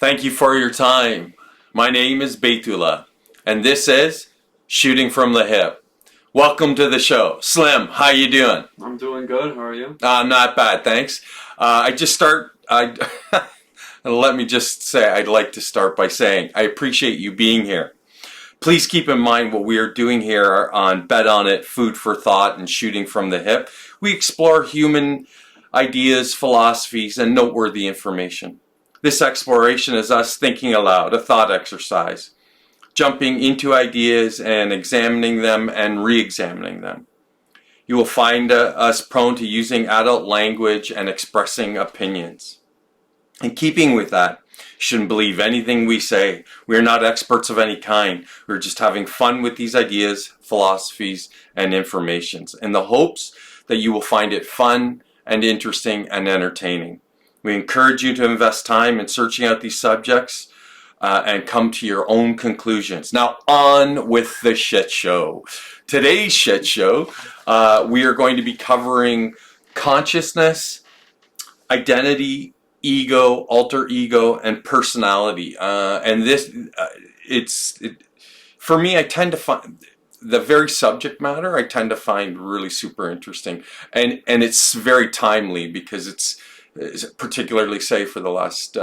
Thank you for your time. My name is Betula, and this is Shooting from the Hip. Welcome to the show. Slim, how you doing? I'm doing good. How are you? Not bad, thanks. Let me just say, I'd like to start by saying I appreciate you being here. Please keep in mind what we are doing here on Bet On It, Food for Thought, and Shooting from the Hip. We explore human ideas, philosophies, and noteworthy information. This exploration is us thinking aloud, a thought exercise, jumping into ideas and examining them and re-examining them. You will find us prone to using adult language and expressing opinions. In keeping with that, you shouldn't believe anything we say. We are not experts of any kind. We're just having fun with these ideas, philosophies, and informations in the hopes that you will find it fun and interesting and entertaining. We encourage you to invest time in searching out these subjects and come to your own conclusions. Now, on with the shit show. Today's shit show, we are going to be covering consciousness, identity, ego, alter ego, and personality. And this, for me, I tend to find the very subject matter I tend to find really super interesting, and it's very timely because it's particularly, say, for the last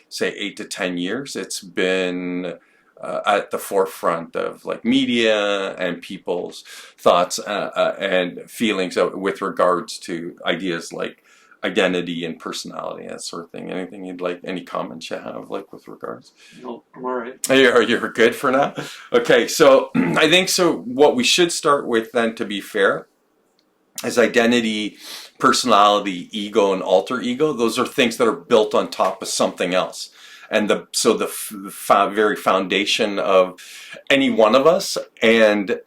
say 8 to 10 years, it's been at the forefront of like media and people's thoughts and feelings with regards to ideas like identity and personality, that sort of thing. Anything you'd like, any comments you have like with regards? No, I'm all right. You're good for now? Okay, so I think so what we should start with then, to be fair, is identity, personality, ego, and alter ego. Those are things that are built on top of something else. And the very foundation of any one of us and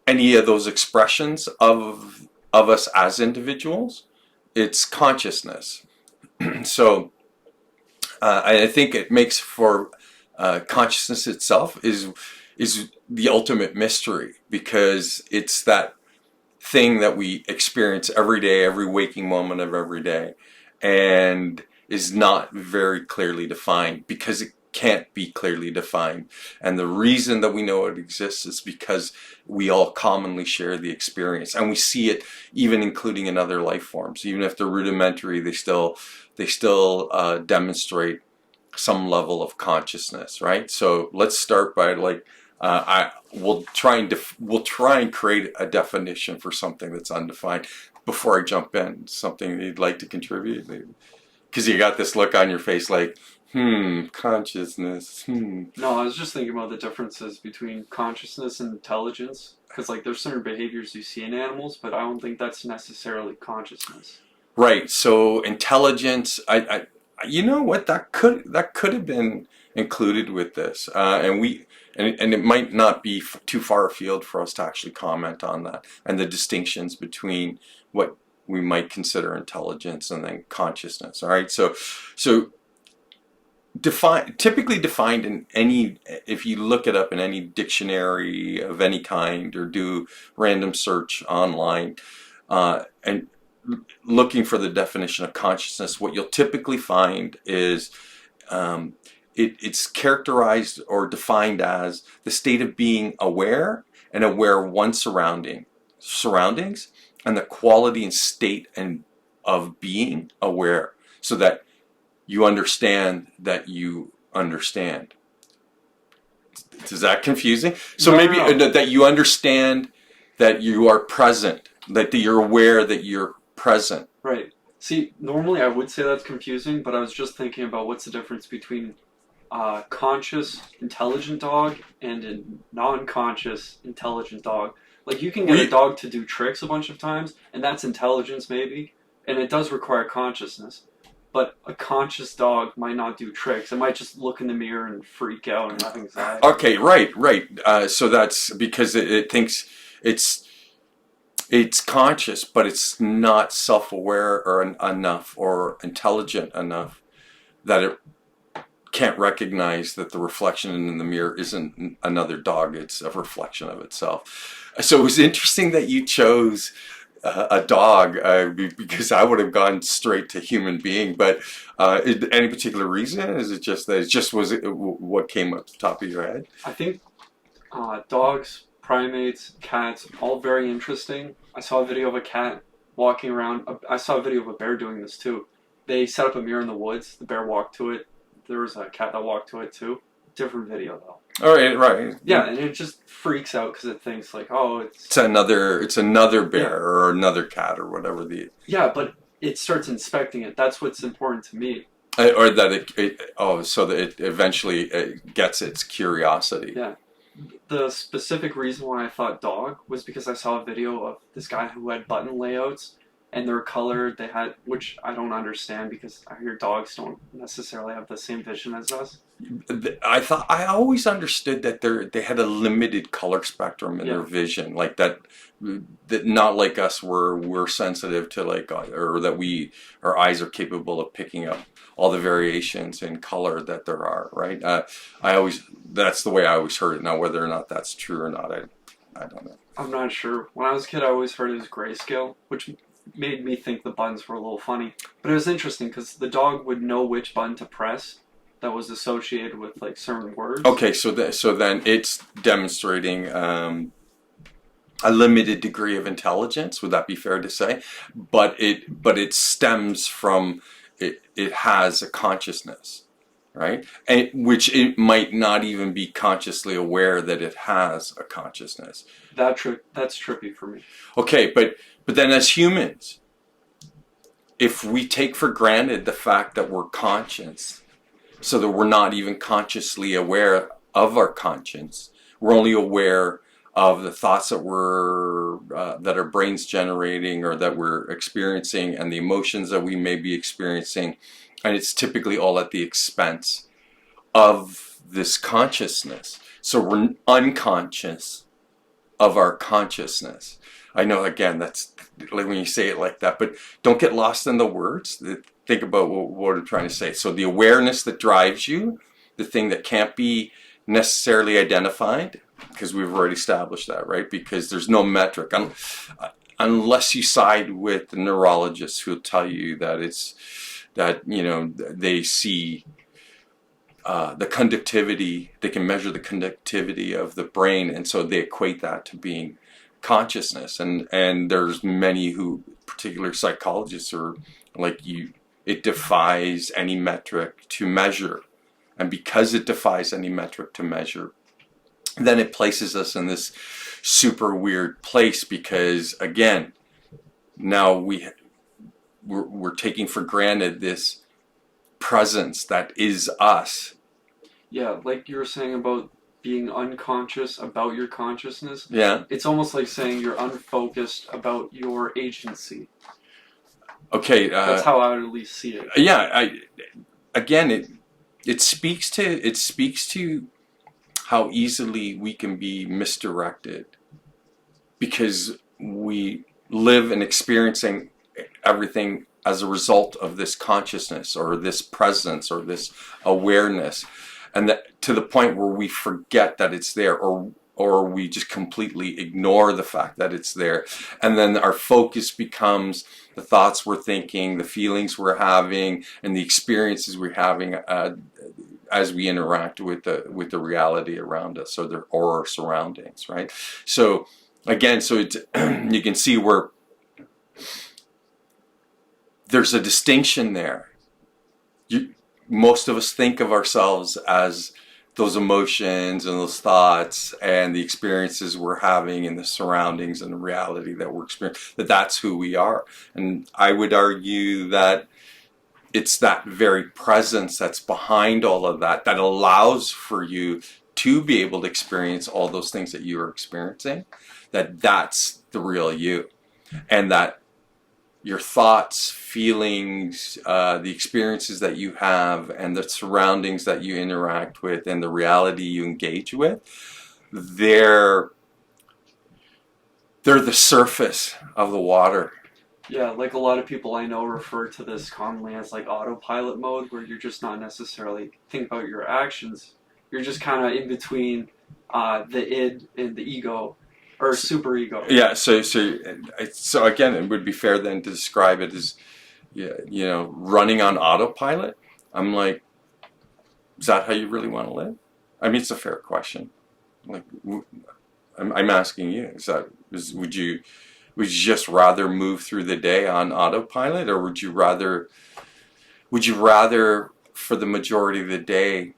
any of those expressions of us as individuals, it's consciousness. So I think it makes for consciousness itself is the ultimate mystery, because it's that thing that we experience every day, every waking moment of every day, and is not very clearly defined because it can't be clearly defined. And the reason that we know it exists is because we all commonly share the experience, and we see it even including in other life forms. Even if they're rudimentary, they still demonstrate some level of consciousness, right? So let's start by like we'll try and create a definition for something that's undefined. Before I jump in, something you'd like to contribute, because you got this look on your face like, consciousness. No, I was just thinking about the differences between consciousness and intelligence, because like there's certain behaviors you see in animals, but I don't think that's necessarily consciousness. Right. So intelligence, I you know what, that could have been included with this, and it might not be too far afield for us to actually comment on that and the distinctions between what we might consider intelligence and then consciousness. All right. So typically defined in any, if you look it up in any dictionary of any kind or do random search online and looking for the definition of consciousness, what you'll typically find is it's characterized or defined as the state of being aware and aware of one's surroundings and the quality and state of being aware, so that you understand that you understand. Is that confusing? So No, maybe no. that you understand that you are present, that you're aware that you're present. Right. See, normally I would say that's confusing, but I was just thinking about what's the difference between a conscious, intelligent dog and a non-conscious, intelligent dog. Like, you can get a dog to do tricks a bunch of times, and that's intelligence maybe, and it does require consciousness. But a conscious dog might not do tricks. It might just look in the mirror and freak out and have anxiety. Okay, right. So that's because it thinks it's conscious, but it's not self-aware or enough or intelligent enough that it can't recognize that the reflection in the mirror isn't another dog, it's a reflection of itself. So it was interesting that you chose a dog because I would have gone straight to human being. But any particular reason? Is it just that it just was what came up the top of your head? I think dogs, primates, cats, all very interesting. I saw a video of a cat walking around. I saw a video of a bear doing this too. They set up a mirror in the woods. The bear walked to it. There was a cat that walked to it too. Different video though. All right, right. Yeah, and it just freaks out because it thinks like, oh, It's another bear Yeah. or another cat or whatever the yeah, but it starts inspecting it. That's what's important to me. or that so that it eventually gets its curiosity. Yeah. The specific reason why I thought dog was because I saw a video of this guy who had button layouts and they're colored. They had, which I don't understand because I hear dogs don't necessarily have the same vision as us. I always understood that they had a limited color spectrum in their vision, like that not like us we're sensitive to like or that our eyes are capable of picking up all the variations in color that there are, right? That's the way I always heard it. Now whether or not that's true or not, I don't know. I'm not sure. When I was a kid, I always heard it was grayscale, which made me think the buttons were a little funny. But it was interesting because the dog would know which button to press that was associated with like certain words. Okay, so then it's demonstrating a limited degree of intelligence. Would that be fair to say? But it stems from it has a consciousness, right? And which it might not even be consciously aware that it has a consciousness. That's trippy for me. Okay, but then as humans, if we take for granted the fact that we're conscious, so that we're not even consciously aware of our conscience, we're only aware of the thoughts that that our brain's generating or that we're experiencing and the emotions that we may be experiencing, and it's typically all at the expense of this consciousness. So we're unconscious of our consciousness. I know, again, that's like when you say it like that, but don't get lost in the words. Think about what I'm trying to say. So the awareness that drives you, the thing that can't be necessarily identified, because we've already established that, right? Because there's no metric. Unless you side with the neurologists who'll tell you that they see the conductivity, they can measure the conductivity of the brain, and so they equate that to being consciousness. And there's many particular psychologists are like it defies any metric to measure. And because it defies any metric to measure, then it places us in this super weird place because, again, now we're taking for granted this presence that is us. Yeah, like you were saying about being unconscious about your consciousness. Yeah. It's almost like saying you're unfocused about your agency. Okay. That's how I would at least see it. Yeah. It speaks to how easily we can be misdirected because we live and experiencing everything as a result of this consciousness or this presence or this awareness, and that to the point where we forget that it's there, or we just completely ignore the fact that it's there, and then our focus becomes the thoughts we're thinking, the feelings we're having, and the experiences we're having as we interact with the reality around us or our surroundings, right? So again, it's you can see where there's a distinction there. Most of us think of ourselves as those emotions and those thoughts and the experiences we're having and the surroundings and the reality that we're experiencing, that's who we are. And I would argue that it's that very presence that's behind all of that that allows for you to be able to experience all those things that you are experiencing, that's the real you. And that your thoughts, feelings, the experiences that you have, and the surroundings that you interact with, and the reality you engage with, they're the surface of the water. Yeah, like a lot of people I know refer to this commonly as like autopilot mode, where you're just not necessarily thinking about your actions. You're just kind of in between the id and the ego, or super ego. Yeah, so again, it would be fair then to describe it as, running on autopilot. I'm like, is that how you really want to live? I mean, it's a fair question. Like, I'm asking you, would you just rather move through the day on autopilot, or would you rather for the majority of the day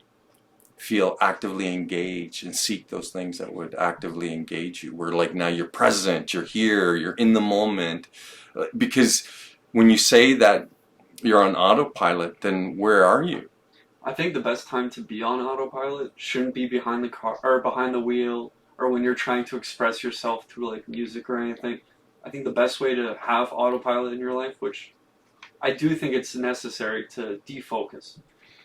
feel actively engaged and seek those things that would actively engage you, where like now you're present, you're here, you're in the moment? Because when you say that you're on autopilot, then where are you? I think the best time to be on autopilot shouldn't be behind the car or behind the wheel or when you're trying to express yourself through like music or anything. I think the best way to have autopilot in your life, which I do think it's necessary to defocus.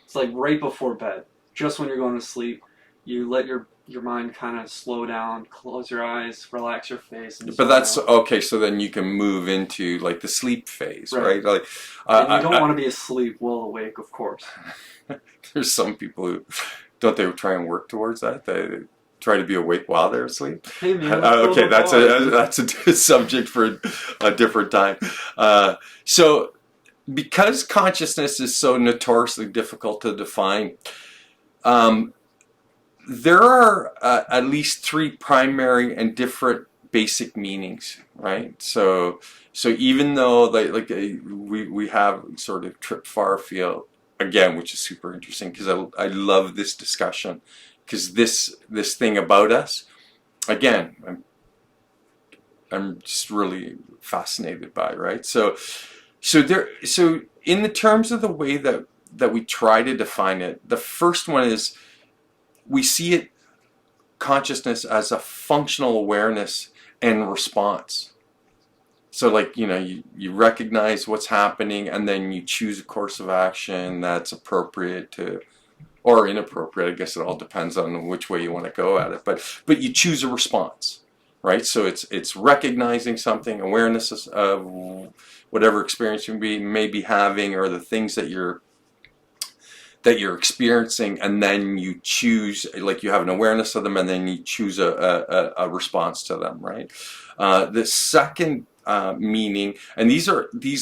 It's like right before bed, just when you're going to sleep, you let your mind kind of slow down, close your eyes, relax your face. And But that's okay. So then you can move into like the sleep phase, right? Like, and you don't want to be asleep while awake, of course. There's some people who don't they try and work towards that. They try to be awake while they're asleep. Hey man, Okay, that's a subject for a different time. So because consciousness is so notoriously difficult to define, there are at least three primary and different basic meanings, right? So even though we have sort of tripped far afield again, which is super interesting because I love this discussion, because this thing about us, again, I'm just really fascinated by, right? So in the terms of the way that we try to define it, the first one is we see it, consciousness, as a functional awareness and response. So like, you recognize what's happening and then you choose a course of action that's appropriate to, or inappropriate. I guess it all depends on which way you want to go at it. But you choose a response, right? So it's recognizing something, awareness of whatever experience you may be having, or the things that you're experiencing, and then you choose, like you have an awareness of them, and then you choose a response to them, right? The second meaning, and these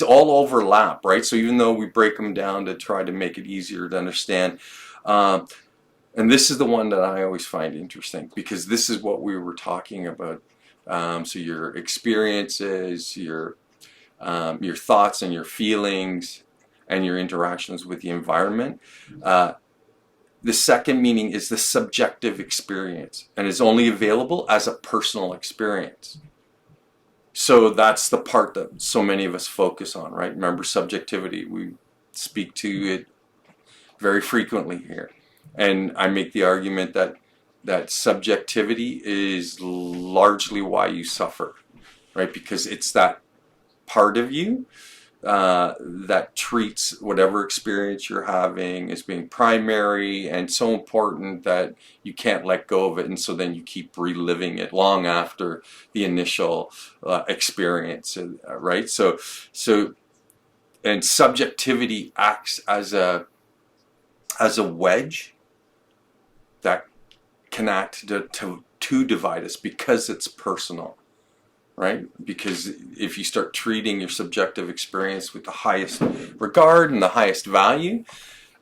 all overlap, right? So even though we break them down to try to make it easier to understand, and this is the one that I always find interesting, because this is what we were talking about. So your experiences, your thoughts and your feelings, and your interactions with the environment. The second meaning is the subjective experience, and is only available as a personal experience. So that's the part that so many of us focus on, right? Remember, subjectivity. We speak to it very frequently here. And I make the argument that subjectivity is largely why you suffer, right? Because it's that part of you that treats whatever experience you're having as being primary and so important that you can't let go of it, and so then you keep reliving it long after the initial experience, right? So and subjectivity acts as a wedge that can act to divide us, because it's personal. Right? Because if you start treating your subjective experience with the highest regard and the highest value,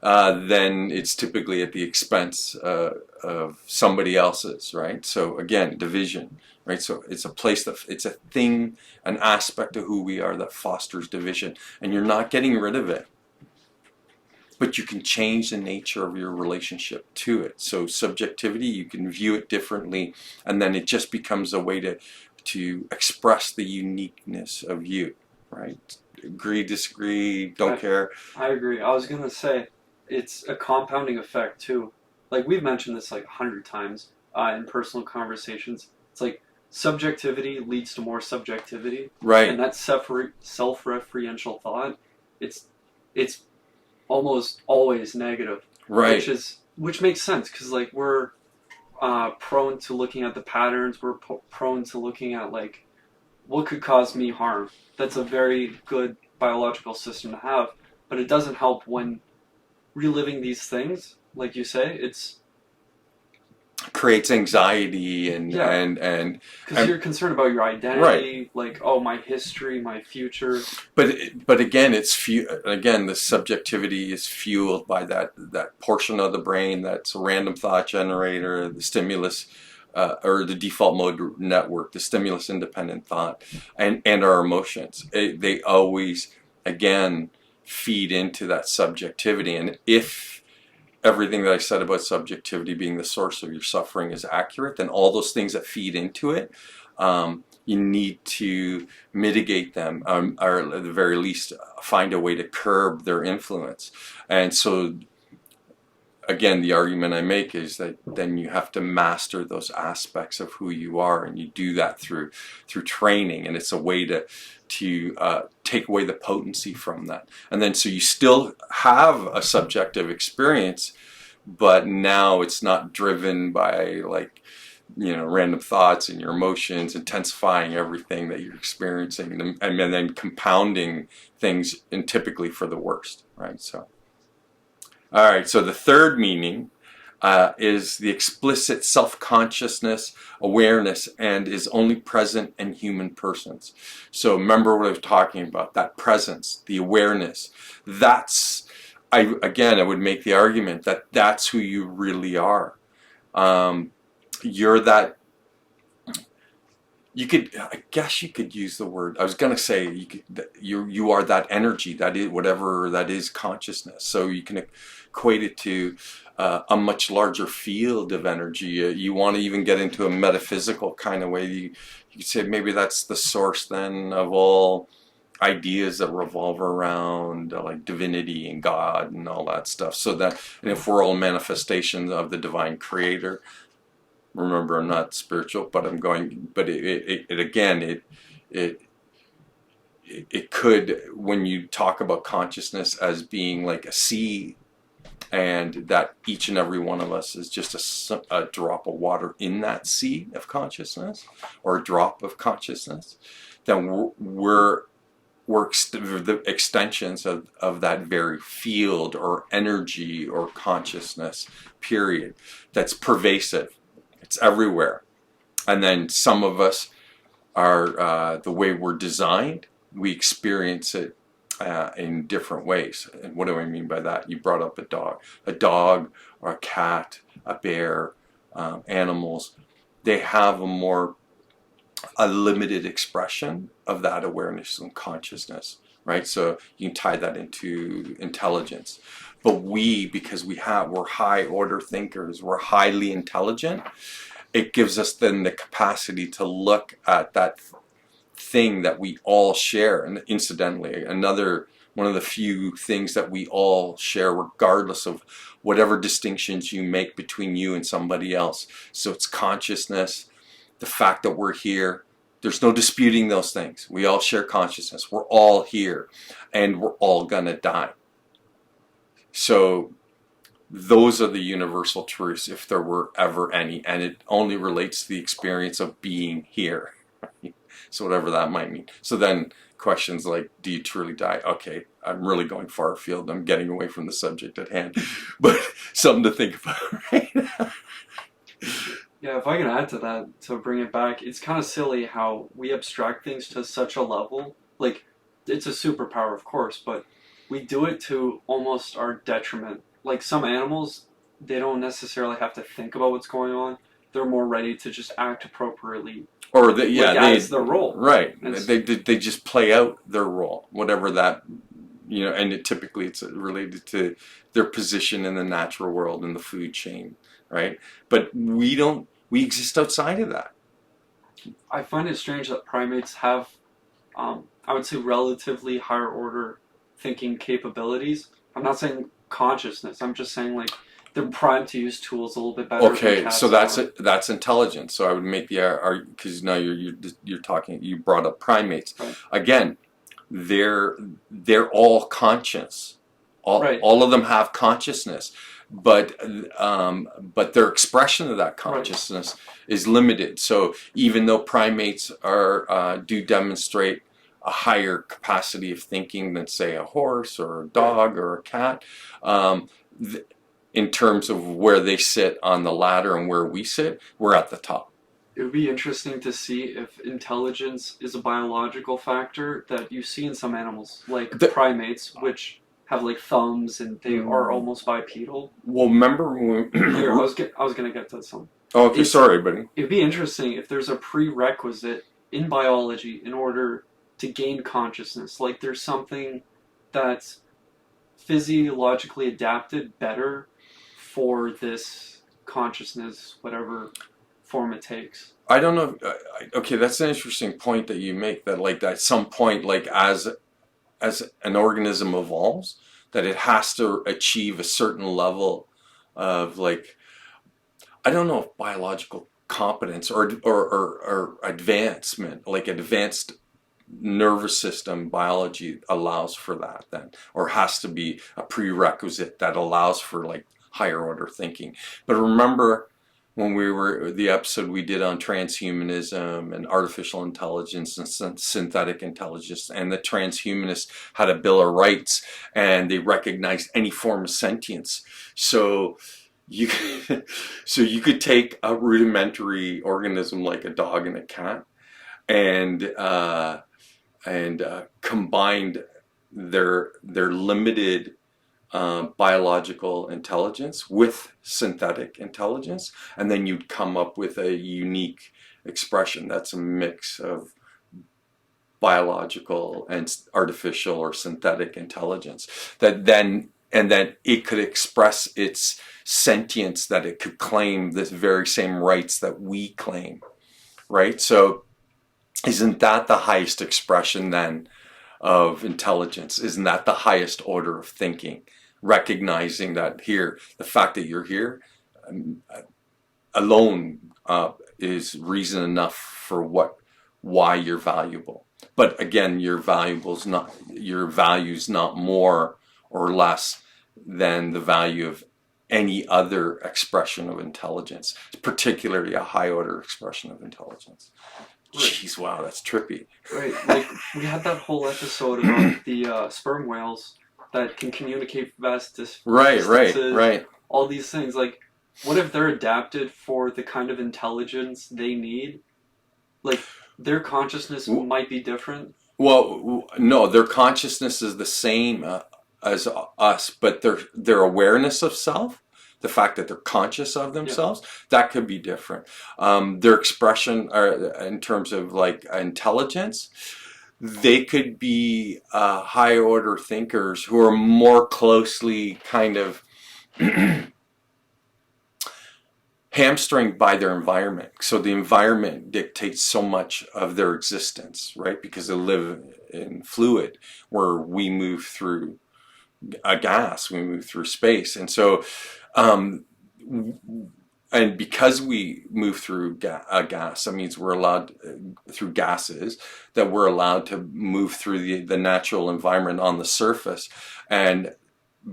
then it's typically at the expense of somebody else's, right? So again, division, right? So it's a place it's a thing, an aspect of who we are that fosters division, and you're not getting rid of it, but you can change the nature of your relationship to it. So subjectivity, you can view it differently, and then it just becomes a way to express the uniqueness of you, right? Agree, disagree, don't care. I agree. I was going to say, it's a compounding effect too. Like we've mentioned this like 100 times in personal conversations. It's like subjectivity leads to more subjectivity. Right. And that self-referential thought, it's almost always negative. Right. Which makes sense, because like we're prone to looking at the patterns. We're prone to looking at like what could cause me harm. That's a very good biological system to have, but it doesn't help when reliving these things, like you say. creates anxiety and Yeah. and Because you're concerned about your identity, like, oh, my history, my future. but again, again, the subjectivity is fueled by that portion of the brain that's a random thought generator, the stimulus, or the default mode network, the stimulus independent thought, and our emotions. They always, again, feed into that subjectivity. And if everything that I said about subjectivity being the source of your suffering is accurate, then all those things that feed into it, you need to mitigate them, or at the very least find a way to curb their influence. And so again, the argument I make is that then you have to master those aspects of who you are, and you do that through training, and it's a way to take away the potency from that. And then so you still have a subjective experience, but now it's not driven by, like, random thoughts and your emotions intensifying everything that you're experiencing, and then compounding things, and typically for the worst, right? So all right, so the third meaning is the explicit self-consciousness, awareness, and is only present in human persons. So remember what I was talking about, that presence, the awareness. I would make the argument that that's who you really are. You're that. I guess you could use the word. I was gonna say you are that energy, that is whatever that is, consciousness. So you can equate it to a much larger field of energy. You want to even get into a metaphysical kind of way. You could say maybe that's the source then of all ideas that revolve around like divinity and God and all that stuff. So that, and if we're all manifestations of the divine creator. Remember, I'm not spiritual, but it could, when you talk about consciousness as being like a sea, and that each and every one of us is just a drop of water in that sea of consciousness, or a drop of consciousness, then we're the extensions of that very field or energy or consciousness, period, that's pervasive. It's everywhere. And then some of us are, the way we're designed, we experience it in different ways. And what do I mean by that? You brought up a dog or a cat, a bear, animals. They have a limited expression of that awareness and consciousness, right? So you can tie that into intelligence. But because we're high order thinkers, we're highly intelligent, it gives us then the capacity to look at that thing that we all share. And incidentally, one of the few things that we all share, regardless of whatever distinctions you make between you and somebody else. So it's consciousness, the fact that we're here. There's no disputing those things. We all share consciousness. We're all here, and we're all gonna die. So those are the universal truths, if there were ever any, and it only relates to the experience of being here. So whatever that might mean. So then questions like, do you truly die? Okay, I'm really going far afield. I'm getting away from the subject at hand, but something to think about, right? Yeah, if I can add to that, to bring it back, it's kind of silly how we abstract things to such a level. Like, it's a superpower, of course, but we do it to almost our detriment. Like, some animals, they don't necessarily have to think about what's going on. They're more ready to just act appropriately. Or it's their role. Right. They just play out their role, whatever that, and typically it's related to their position in the natural world, in the food chain, right? But we exist outside of that. I find it strange that primates have, I would say, relatively higher order thinking capabilities. I'm not saying consciousness. I'm just saying, like, they're primed to use tools a little bit better. Okay, so that's intelligence. So I would make the argument, because now you're talking. You brought up primates. Right. Again, they're all conscious. All of them have consciousness, but their expression of that consciousness is limited. So even though primates do demonstrate a higher capacity of thinking than, say, a horse or a dog or a cat, in terms of where they sit on the ladder and where we sit, we're at the top. It would be interesting to see if intelligence is a biological factor that you see in some animals, like primates, which have like thumbs and they are almost bipedal. Well, remember when Here, I was gonna get to some. Oh, okay, sorry, buddy. It'd be interesting if there's a prerequisite in biology in order to gain consciousness. Like there's something that's physiologically adapted better for this consciousness, whatever form it takes. I don't know. Okay, that's an interesting point that you make. That like at some point, like as an organism evolves, that it has to achieve a certain level of like, I don't know if biological competence or advancement, like advanced nervous system biology allows for that then, or has to be a prerequisite that allows for like higher order thinking. But remember when the episode we did on transhumanism and artificial intelligence and synthetic intelligence, and the transhumanists had a Bill of Rights and they recognized any form of sentience. So you could take a rudimentary organism like a dog and a cat and combined their limited biological intelligence with synthetic intelligence, and then you'd come up with a unique expression that's a mix of biological and artificial or synthetic intelligence and then it could express its sentience, that it could claim the very same rights that we claim, right? So isn't that the highest expression then of intelligence? Isn't that the highest order of thinking? Recognizing that here, the fact that you're here alone is reason enough for why you're valuable. But again, your value's not more or less than the value of any other expression of intelligence, particularly a high order expression of intelligence. Right. Jeez, wow, that's trippy. Right, like we had that whole episode about the sperm whales that can communicate vast distances. Right. All these things, like, what if they're adapted for the kind of intelligence they need? Like, their consciousness might be different. Well, no, their consciousness is the same as us, but their awareness of self, the fact that they're conscious of themselves, that could be different. Their expression in terms of like intelligence, they could be high order thinkers who are more closely kind of hamstringed by their environment. So the environment dictates so much of their existence, right? Because they live in fluid, where we move through a gas, we move through space. And so and because we move through a gas, that means we're allowed through gases, that we're allowed to move through the natural environment on the surface. And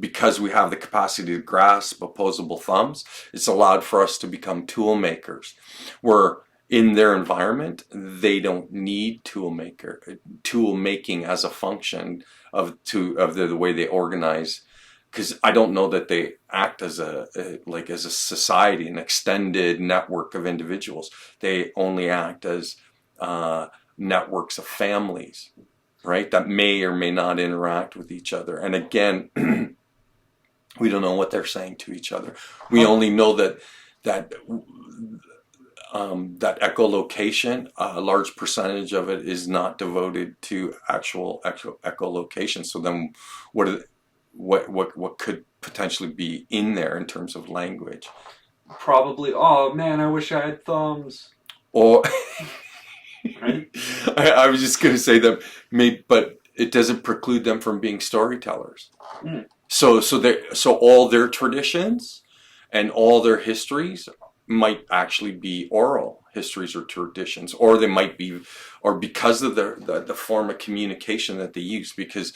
because we have the capacity to grasp opposable thumbs, it's allowed for us to become tool makers. Where in their environment, they don't need tool making as a function of the way they organize. Because I don't know that they act as a society, an extended network of individuals. They only act as networks of families, right? That may or may not interact with each other. And again, we don't know what they're saying to each other. We only know that echolocation, a large percentage of it is not devoted to actual echolocation. So then, what could potentially be in there in terms of language? Probably, oh man, I wish I had thumbs. Or right? I was just going to say that, but it doesn't preclude them from being storytellers. Mm. So all their traditions and all their histories might actually be oral histories or traditions, or they might be, or because of the form of communication that they use, because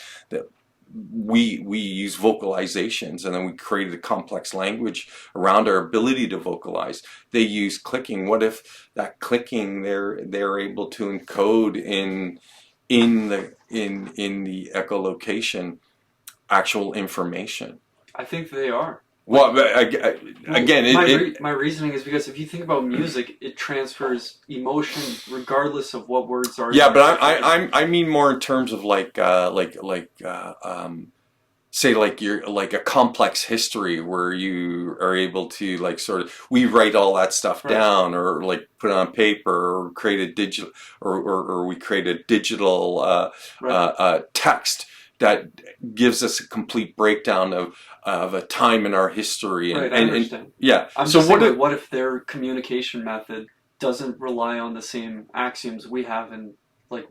we use vocalizations, and then we created a complex language around our ability to vocalize. They use clicking. What if that clicking they're able to encode in the echolocation actual information? I think they are. Well, again, my reasoning is because if you think about music, it transfers emotion regardless of what words are. yeah, but I mean more in terms of say like you're like a complex history where you are able to like sort of we write all that stuff down or like put it on paper or create a digital or we create a digital text that gives us a complete breakdown of a time in our history I understand. And yeah. I'm so just saying, what if their communication method doesn't rely on the same axioms we have in like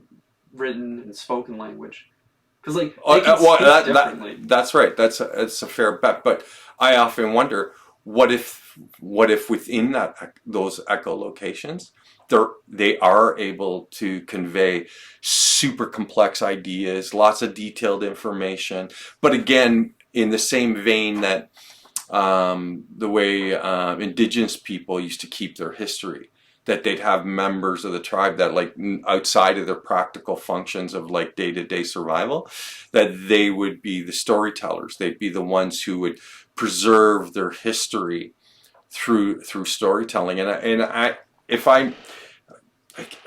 written and spoken language? Because like they can speak differently. That's right. That's a fair bet. But I often wonder, what if within those echolocations, they are able to convey super complex ideas, lots of detailed information. But again, in the same vein that the way indigenous people used to keep their history, that they'd have members of the tribe that like outside of their practical functions of like day-to-day survival, that they would be the storytellers. They'd be the ones who would preserve their history through storytelling.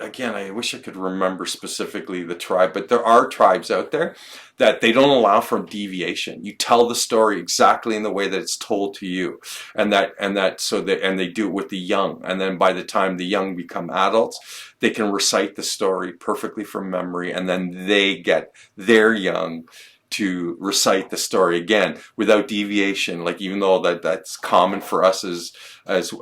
Again, I wish I could remember specifically the tribe, but there are tribes out there that they don't allow for deviation. You tell the story exactly in the way that it's told to you, and they do it with the young. And then by the time the young become adults, they can recite the story perfectly from memory, and then they get their young to recite the story again without deviation. Like even though that's common for us as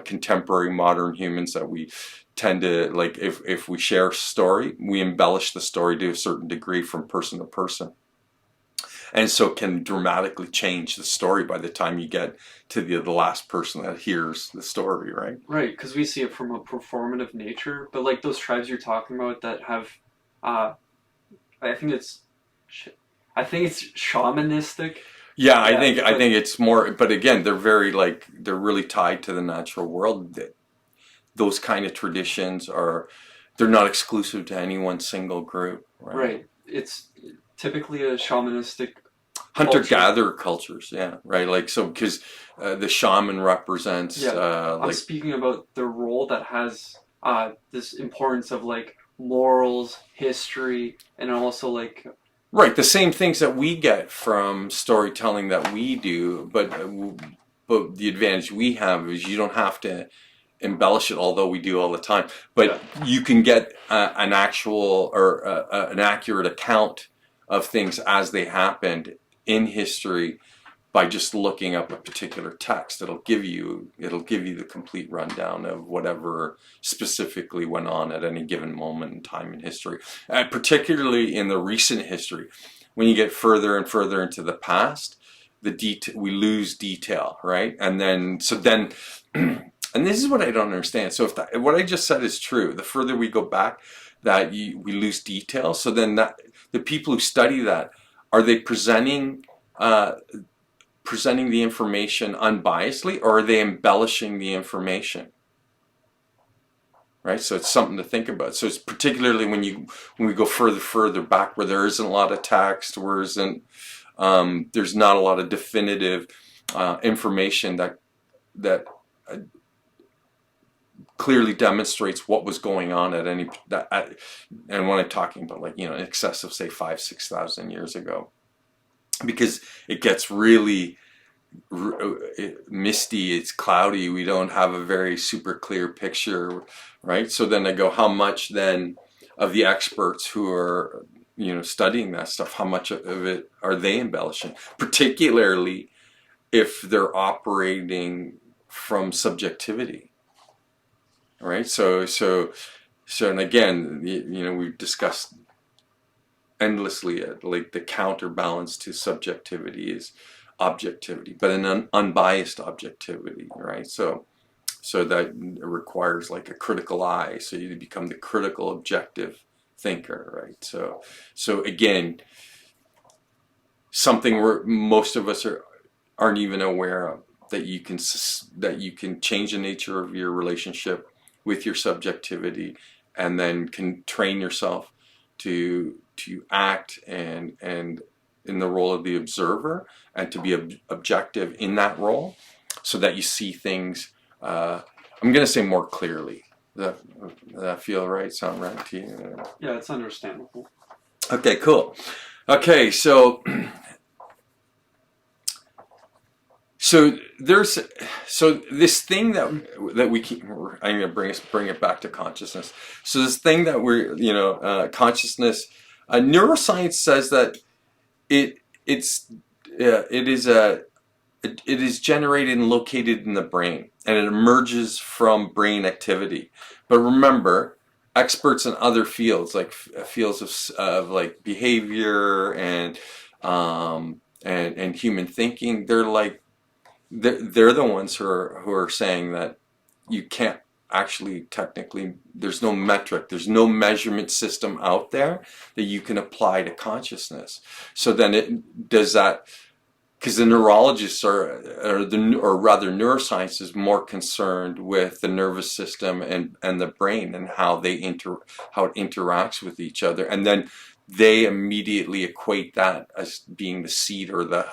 contemporary modern humans, that we tend to like if we share a story, we embellish the story to a certain degree from person to person, and so can dramatically change the story by the time you get to the last person that hears the story, right? Right, because we see it from a performative nature, but like those tribes you're talking about that have, I think it's shamanistic. Yeah, I think it's more, but again, they're really tied to the natural world. Those kind of traditions they're not exclusive to any one single group, right? Right. It's typically a shamanistic hunter-gatherer cultures, yeah, right. Like so, because the shaman represents. I'm speaking about the role that has this importance of like morals, history, and also like. Right, the same things that we get from storytelling that we do, but the advantage we have is you don't have to embellish it, although we do all the time. But you can get an actual or an accurate account of things as they happened in history by just looking up a particular text. It'll give you the complete rundown of whatever specifically went on at any given moment in time in history. And particularly in the recent history, when you get further and further into the past, we lose detail, right? And then and this is what I don't understand. So if what I just said is true, the further we go back, we lose detail. So then the people who study that, are they presenting the information unbiasedly, or are they embellishing the information? Right, so it's something to think about. So it's particularly when we go further back, where there isn't a lot of text, there's not a lot of definitive information that clearly demonstrates what was going on at and when I'm talking about like in excess of say 5,000-6,000 years ago. Because it gets really misty, it's cloudy, we don't have a very super clear picture, right? So then I go, how much then of the experts who are studying that stuff, how much of it are they embellishing, particularly if they're operating from subjectivity, right? So and again, we've discussed endlessly like the counterbalance to subjectivity is objectivity, but an unbiased objectivity, right? So that requires like a critical eye, so you become the critical objective thinker, right? So again, something where most of us aren't even aware of, that you can change the nature of your relationship with your subjectivity, and then can train yourself to act and in the role of the observer and to be objective in that role, so that you see things, I'm going to say more clearly. Does that feel right? Sound right to you? Yeah, it's understandable. Okay, cool. Okay, so there's this thing that we keep. I'm going to bring it back to consciousness. So this thing that we're consciousness. Neuroscience says that it is generated and located in the brain, and it emerges from brain activity. But remember, experts in other fields, like fields of like behavior and human thinking, they're the ones who are saying that you can't actually technically, there's no metric, there's no measurement system out there that you can apply to consciousness. So then it does that, because the neurologists or rather neuroscience is more concerned with the nervous system and the brain and how how it interacts with each other, and then they immediately equate that as being the seed or the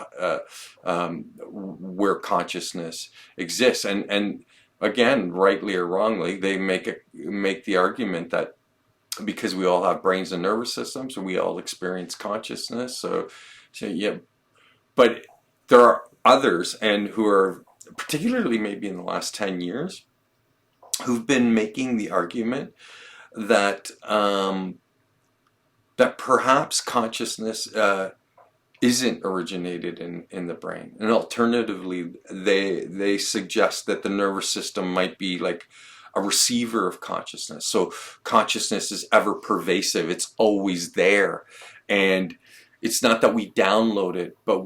where consciousness exists. And again, rightly or wrongly, they make the argument that because we all have brains and nervous systems, we all experience consciousness. So yeah, but there are others, and who are particularly maybe in the last 10 years, who've been making the argument that that perhaps consciousness isn't originated in the brain. And alternatively, they suggest that the nervous system might be like a receiver of consciousness. So consciousness is ever pervasive. It's always there. And it's not that we download it, but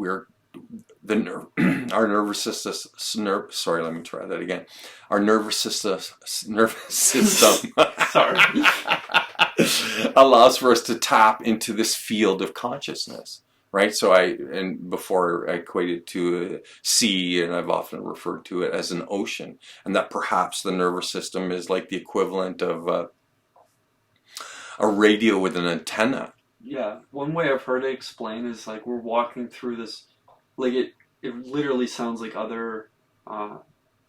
our nervous system, sorry, let me try that again. Our nervous system Sorry. allows for us to tap into this field of consciousness, right? So before I equate it to a sea, and I've often referred to it as an ocean, and that perhaps the nervous system is like the equivalent of a radio with an antenna. Yeah, one way I've heard it explained is like we're walking through this, like it literally sounds like other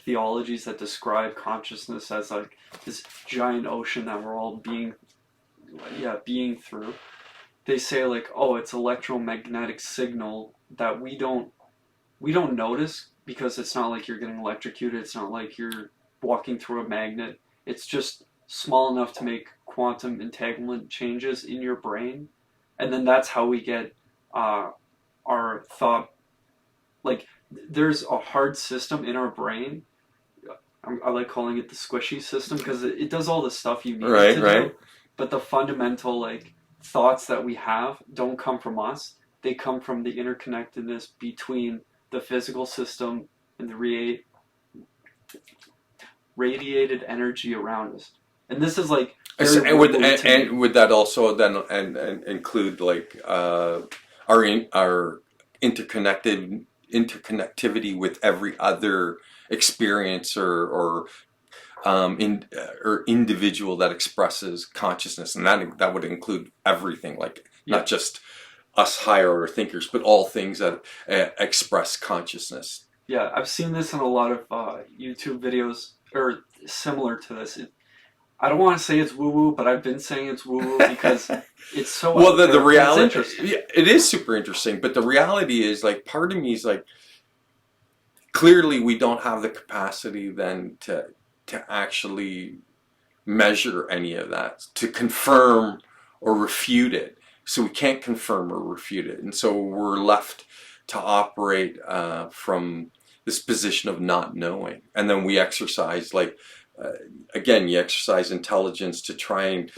theologies that describe consciousness as like this giant ocean that we're all being through. They say like, oh, it's electromagnetic signal that we don't notice, because it's not like you're getting electrocuted, it's not like you're walking through a magnet. It's just small enough to make quantum entanglement changes in your brain, and then that's how we get our thought. Like, there's a hard system in our brain. I like calling it the squishy system, because it does all the stuff you need it to do. But the fundamental like thoughts that we have don't come from us. They come from the interconnectedness between the physical system and the radiated energy around us. And this is like, and would that also then and include like our interconnectivity with every other experience or individual that expresses consciousness, and that would include everything, like not just us higher order thinkers, but all things that express consciousness. Yeah, I've seen this in a lot of YouTube videos, or similar to this. I don't want to say it's woo-woo, but I've been saying it's woo-woo because it's so well, the reality, it is super interesting, but the reality is, like, part of me is like, clearly we don't have the capacity then to actually measure any of that, to confirm or refute it. So we can't confirm or refute it, and so we're left to operate from this position of not knowing. And then we exercise, like, again, you exercise intelligence to try and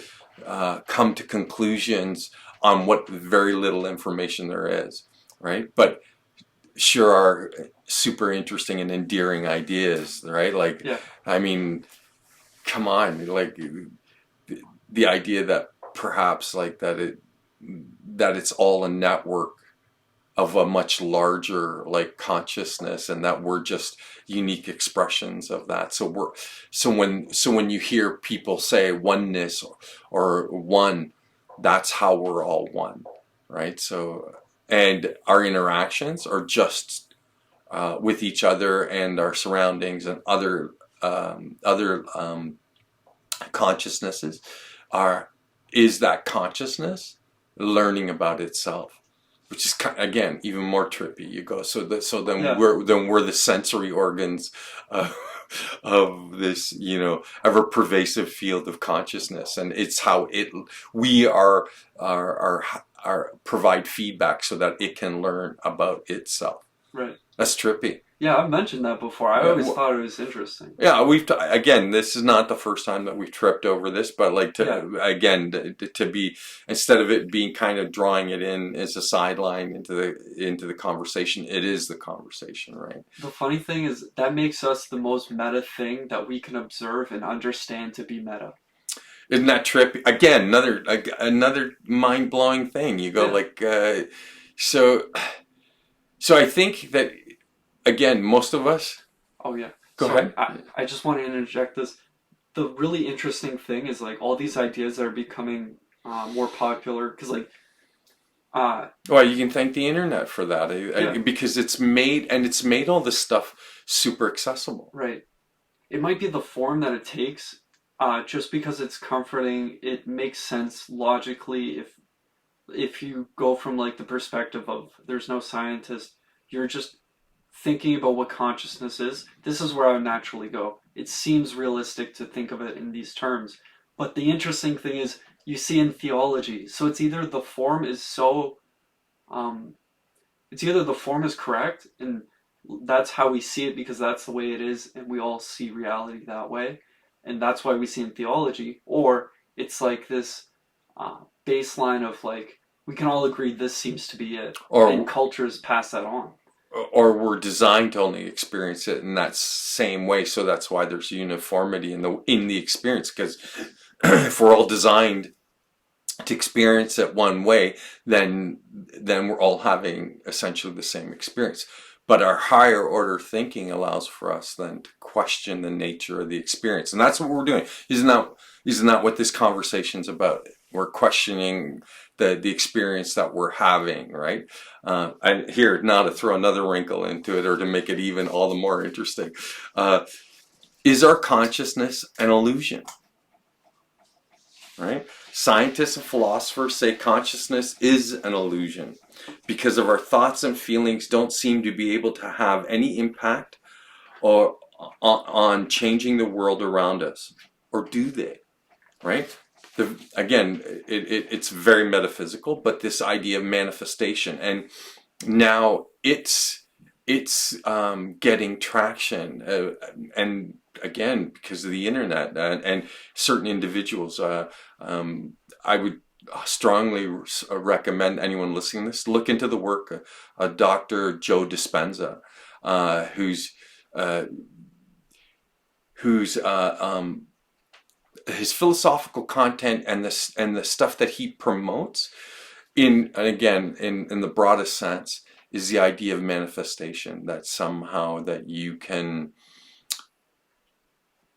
come to conclusions on what very little information there is, right? But sure are super interesting and endearing ideas, right? Like, yeah. I mean, come on, like the idea that perhaps like that it's all a network of a much larger like consciousness, and that we're just unique expressions of that. So when you hear people say oneness or one, that's how we're all one, right? So and our interactions are just with each other and our surroundings and other consciousnesses are is that consciousness learning about itself, which is again even more trippy. You go then Yeah. we're the sensory organs of this ever pervasive field of consciousness, and it's how we are provide feedback so that it can learn about itself. Right. That's trippy. Yeah, I've mentioned that before. I always thought it was interesting. Yeah, again, this is not the first time that we've tripped over this, but like to be, instead of it being kind of drawing it in as a sideline into the conversation, it is the conversation, right? The funny thing is that makes us the most meta thing that we can observe and understand to be meta. Isn't that trippy? Again, another mind-blowing thing. You go so I think that again, most of us. Oh yeah. Go ahead. I just want to interject this. The really interesting thing is like all these ideas that are becoming more popular because well, you can thank the internet for that because it's made all this stuff super accessible. Right. It might be the form that it takes. Just because it's comforting, it makes sense logically if you go from like the perspective of there's no scientist, you're just thinking about what consciousness is. This is where I would naturally go. It seems realistic to think of it in these terms. But the interesting thing is you see in theology. So it's either the form is correct and that's how we see it because that's the way it is and we all see reality that way. And that's why we see in theology, or it's like this baseline of like we can all agree this seems to be it, and cultures pass that on. Or we're designed to only experience it in that same way, so that's why there's uniformity in the experience. Because if we're all designed to experience it one way, then we're all having essentially the same experience. But our higher order thinking allows for us then to question the nature of the experience. And that's what we're doing. Isn't that what this conversation's about? We're questioning the experience that we're having, right? And here, now to throw another wrinkle into it or to make it even all the more interesting. Is our consciousness an illusion? Right? Scientists and philosophers say consciousness is an illusion because of our thoughts and feelings don't seem to be able to have any impact or on changing the world around us, or do they? Right? Again, it's very metaphysical, but this idea of manifestation, and now it's getting traction, and again because of the internet and certain individuals. I would strongly recommend anyone listening to this look into the work of Dr. Joe Dispenza, whose his philosophical content and the stuff that he promotes in the broadest sense is the idea of manifestation, that somehow that you can,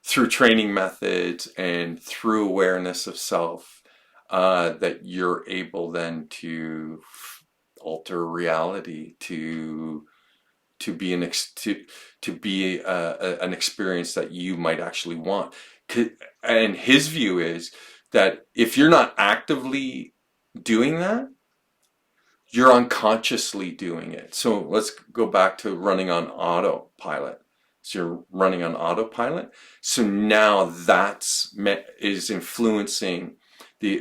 through training methods and through awareness of self, that you're able then to alter reality to be an experience that you might actually want. And his view is that if you're not actively doing that, you're unconsciously doing it. So let's go back to running on autopilot. So you're running on autopilot. So now is influencing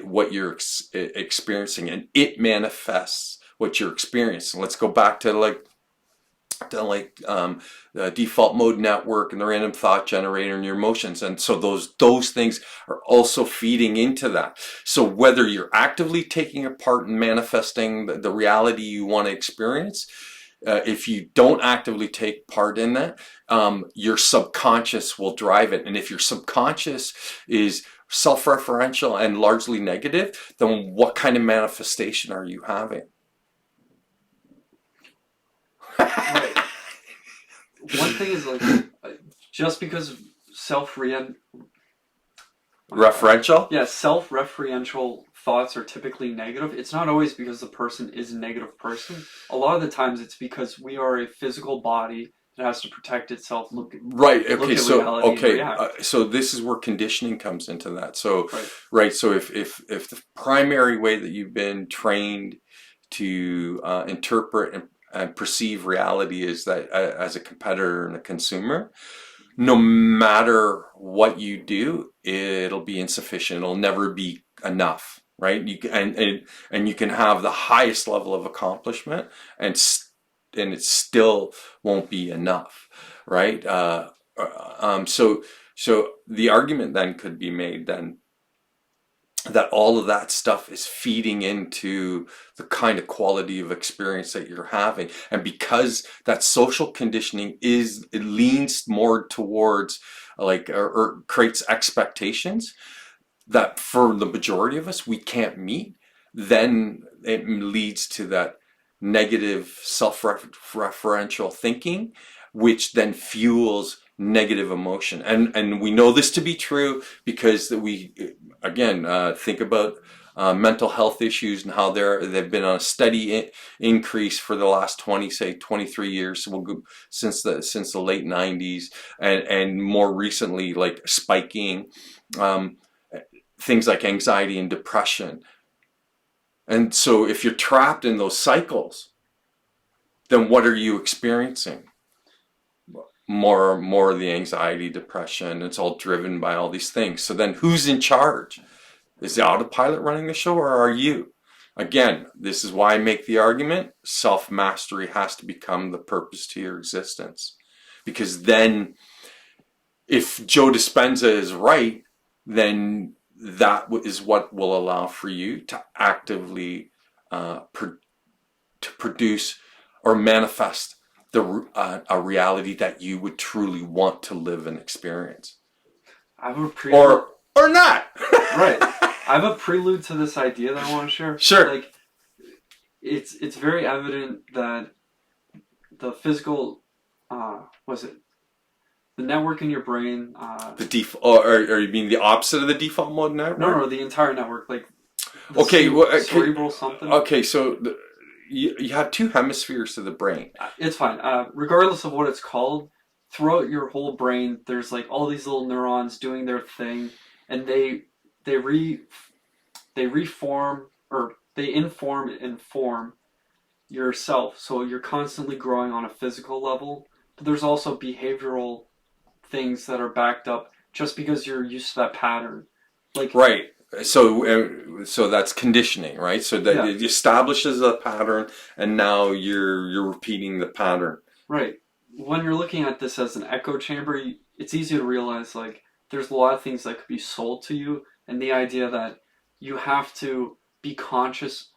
what you're experiencing, and it manifests what you're experiencing. Let's go back to the default mode network and the random thought generator and your emotions, and so those things are also feeding into that. So whether you're actively taking a part in manifesting the reality you want to experience, if you don't actively take part in that, your subconscious will drive it. And if your subconscious is self-referential and largely negative, then what kind of manifestation are you having? Right. One thing is like just because Referential? Yeah, self-referential thoughts are typically negative. It's not always because the person is a negative person. A lot of the times it's because we are a physical body that has to protect itself, Right. look Okay. at So reality and okay. react. So this is where conditioning comes into that. So Right. right. So if the primary way that you've been trained to interpret and perceive reality is that as a competitor and a consumer, no matter what you do, it'll be insufficient. It'll never be enough. Right. And you can have the highest level of accomplishment and and it still won't be enough, right? So the argument then could be made then that all of that stuff is feeding into the kind of quality of experience that you're having, and because that social conditioning it leans more towards like or creates expectations that for the majority of us we can't meet, then it leads to that negative self-referential thinking, which then fuels negative emotion. And we know this to be true because we, again, think about mental health issues and how they've been on a steady increase for the last 23 years. So we'll go since the late 90s, and more recently, like spiking. Things like anxiety and depression. And so if you're trapped in those cycles, then what are you experiencing? More of the anxiety, depression. It's all driven by all these things. So then who's in charge? Is the autopilot running the show, or are you? Again, this is why I make the argument, self-mastery has to become the purpose to your existence. Because then if Joe Dispenza is right, then that is what will allow for you to actively to produce or manifest a reality that you would truly want to live and experience, I have a or not. Right. I have a prelude to this idea that I want to share. Sure. Like, it's very evident that the physical, was it the network in your brain? The default, or you mean the opposite of the default mode network? No, the entire network, like okay, cerebral something. Okay, so you have two hemispheres to the brain. It's fine. Regardless of what it's called, throughout your whole brain, there's like all these little neurons doing their thing, and they reform, or they inform and form yourself. So you're constantly growing on a physical level, but there's also behavioral things that are backed up just because you're used to that pattern. Like, right. So that's conditioning, right? So that it establishes a pattern, and now you're repeating the pattern. Right. When you're looking at this as an echo chamber, it's easy to realize like there's a lot of things that could be sold to you, and the idea that you have to be conscious,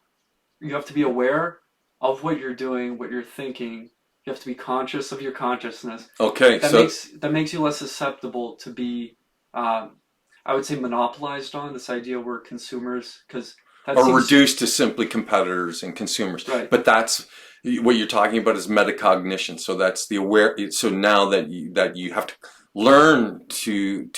you have to be aware of what you're doing, what you're thinking. You have to be conscious of your consciousness. Okay, that makes you less susceptible to be, I would say, monopolized on. This idea we're consumers, because reduced to simply competitors and consumers. Right. But that's what you're talking about is metacognition. So that's the aware. So now that you have to learn to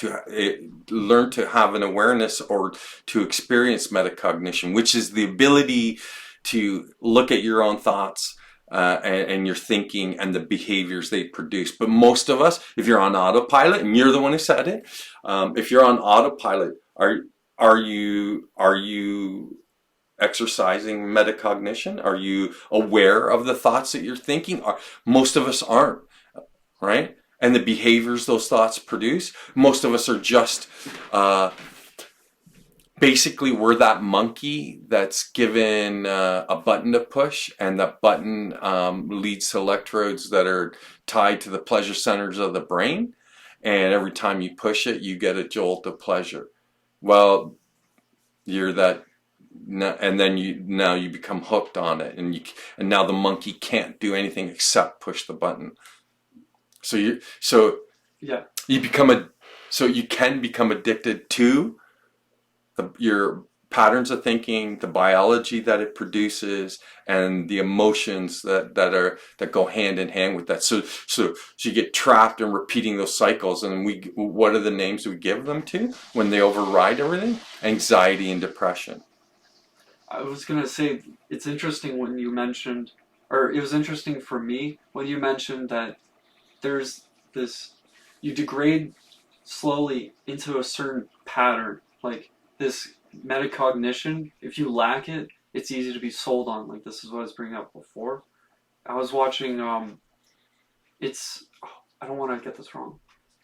have an awareness or to experience metacognition, which is the ability to look at your own thoughts and your thinking and the behaviors they produce. But most of us, if you're on autopilot, and you're the one who said it, if you're on autopilot, are you exercising metacognition? Are you aware of the thoughts that you're thinking? Most of us aren't, right? And the behaviors those thoughts produce, most of us are just basically we're that monkey that's given a button to push, and that button leads to electrodes that are tied to the pleasure centers of the brain, and every time you push it you get a jolt of pleasure. Well, you're that, and then you become hooked on it, and now the monkey can't do anything except push the button. So you can become addicted to your patterns of thinking, the biology that it produces, and the emotions that go hand in hand with that. So you get trapped in repeating those cycles, and what are the names we give them to when they override everything? Anxiety and depression. I was gonna say it's interesting when you mentioned, or it was interesting for me when you mentioned that there's this, you degrade slowly into a certain pattern, like this metacognition. If you lack it, it's easy to be sold on. Like this is what I was bringing up before. I was watching. It's I don't want to get this wrong.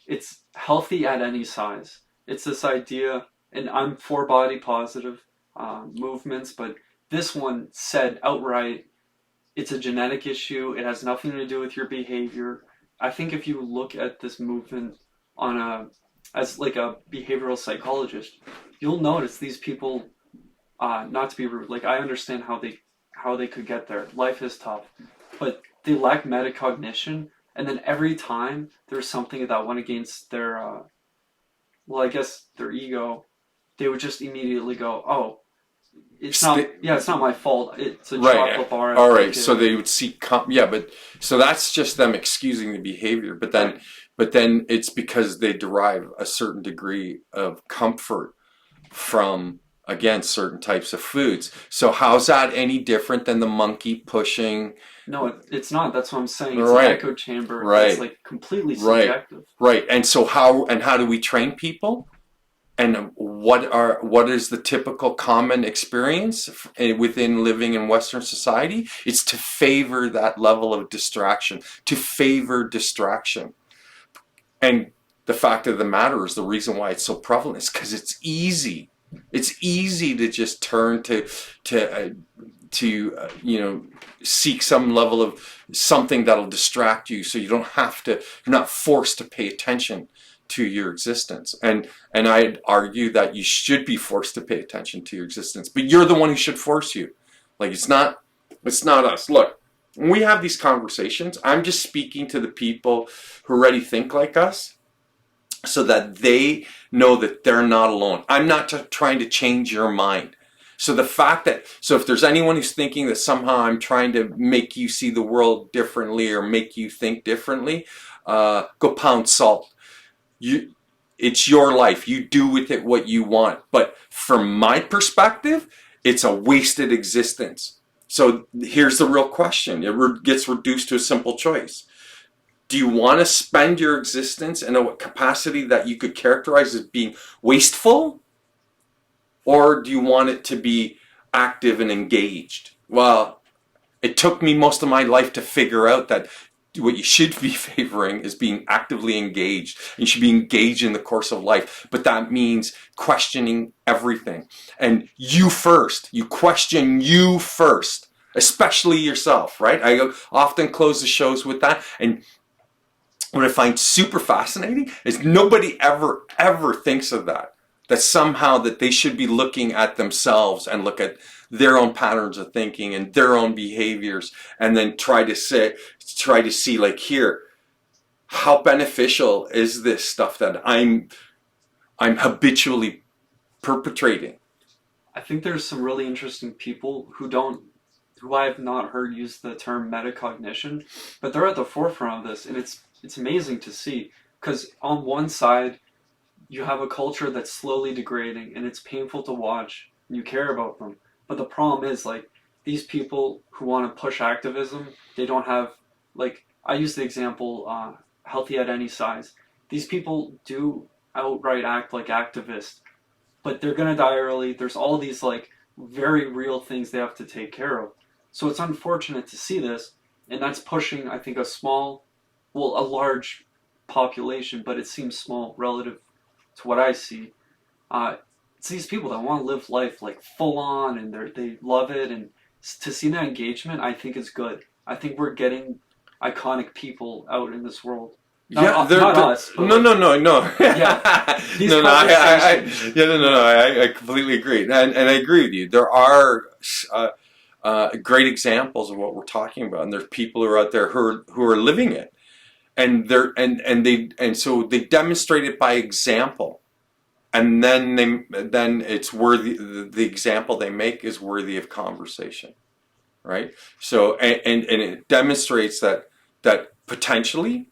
It's healthy at any size. It's this idea, and I'm for body positive movements, but this one said outright, it's a genetic issue. It has nothing to do with your behavior. I think if you look at this movement on as like a behavioral psychologist, you'll notice these people. Not to be rude, like I understand how they could get there. Life is tough, but they lack metacognition. And then every time there's something that went against their, well, I guess their ego, they would just immediately go, "Oh, it's not. Yeah, it's not my fault. It's a chocolate bar." All right. So they would seek. Yeah, but so that's just them excusing the behavior. But then it's because they derive a certain degree of comfort from, again, certain types of foods. So how's that any different than the monkey pushing? No, it's not. That's what I'm saying. It's an echo chamber. Right. It's like completely subjective. Right. And so how do we train people? And what is the typical common experience within living in Western society? It's to favor that level of distraction, to favor distraction. And the fact of the matter is, the reason why it's so prevalent is because it's easy. It's easy to just turn to seek some level of something that'll distract you, so you don't have to. You're not forced to pay attention to your existence. And I'd argue that you should be forced to pay attention to your existence, but you're the one who should force you. Like it's not us. Look, when we have these conversations, I'm just speaking to the people who already think like us, so that they know that they're not alone. I'm not trying to change your mind. So if there's anyone who's thinking that somehow I'm trying to make you see the world differently or make you think differently, go pound salt. It's your life. You do with it what you want. But from my perspective, it's a wasted existence. So here's the real question. It gets reduced to a simple choice. Do you want to spend your existence in a capacity that you could characterize as being wasteful? Or do you want it to be active and engaged? Well, it took me most of my life to figure out that what you should be favoring is being actively engaged. You should be engaged in the course of life. But that means questioning everything. And you first. You question you first. Especially yourself, right? I often close the shows with that. And what I find super fascinating is nobody ever thinks of that. That somehow that they should be looking at themselves and look at their own patterns of thinking and their own behaviors, and then try to see like, here, how beneficial is this stuff that I'm habitually perpetrating? I think there's some really interesting people who I have not heard use the term metacognition, but they're at the forefront of this, and it's amazing to see, because on one side you have a culture that's slowly degrading, and it's painful to watch, and you care about them. But the problem is, like, these people who want to push activism, they don't have, like, I use the example, healthy at any size. These people do outright act like activists, but they're gonna die early. There's all these, like, very real things they have to take care of. So it's unfortunate to see this, and that's pushing, I think, a large population, but it seems small relative to what I see. It's these people that want to live life like full on, and they love it, and to see that engagement, I think is good. I think we're getting iconic people out in this world. Not us. No. Yeah, these I completely agree, and I agree with you. There are great examples of what we're talking about, and there's people who are out there who are living it, and so they demonstrate it by example. and then it's worthy. The example they make is worthy of conversation, right? So and it demonstrates that potentially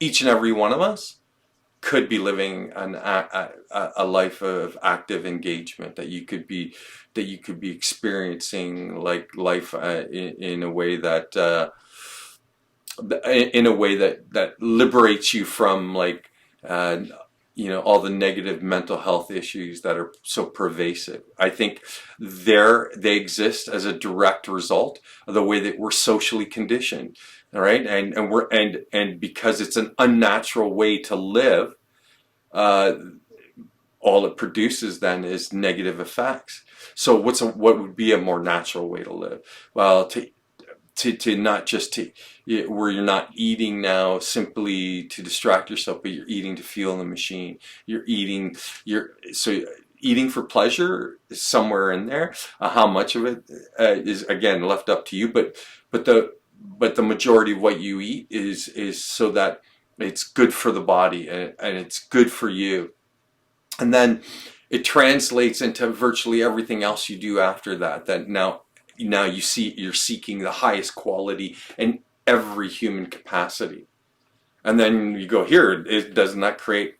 each and every one of us could be living a life of active engagement, that you could be experiencing like life in a way that that liberates you from like all the negative mental health issues that are so pervasive. I think they exist as a direct result of the way that we're socially conditioned, all right, and because it's an unnatural way to live, all it produces then is negative effects. So what would be a more natural way to live? Well, to not just where you're not eating now simply to distract yourself, but you're eating to fuel the machine. So eating for pleasure is somewhere in there. How much of it is again left up to you, but the majority of what you eat is so that it's good for the body, and it's good for you, and then it translates into virtually everything else you do after that. That now you're seeking the highest quality in every human capacity, and then you go here. Doesn't that create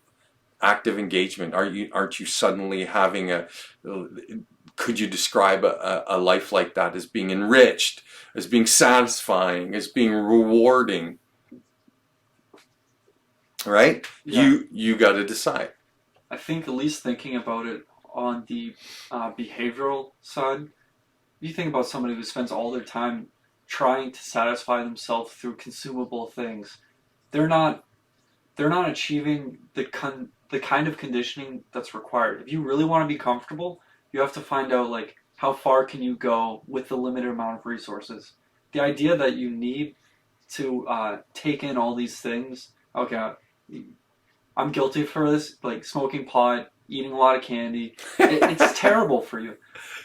active engagement? Aren't you suddenly having could you describe a life like that as being enriched, as being satisfying, as being rewarding? Right? Yeah. You got to decide. I think at least thinking about it on the behavioral side, you think about somebody who spends all their time trying to satisfy themselves through consumable things. They're not achieving the kind of conditioning that's required. If you really want to be comfortable, you have to find out like how far can you go with the limited amount of resources. The idea that you need to take in all these things. Okay, I'm guilty for this, like smoking pot, eating a lot of candy. It's terrible for you.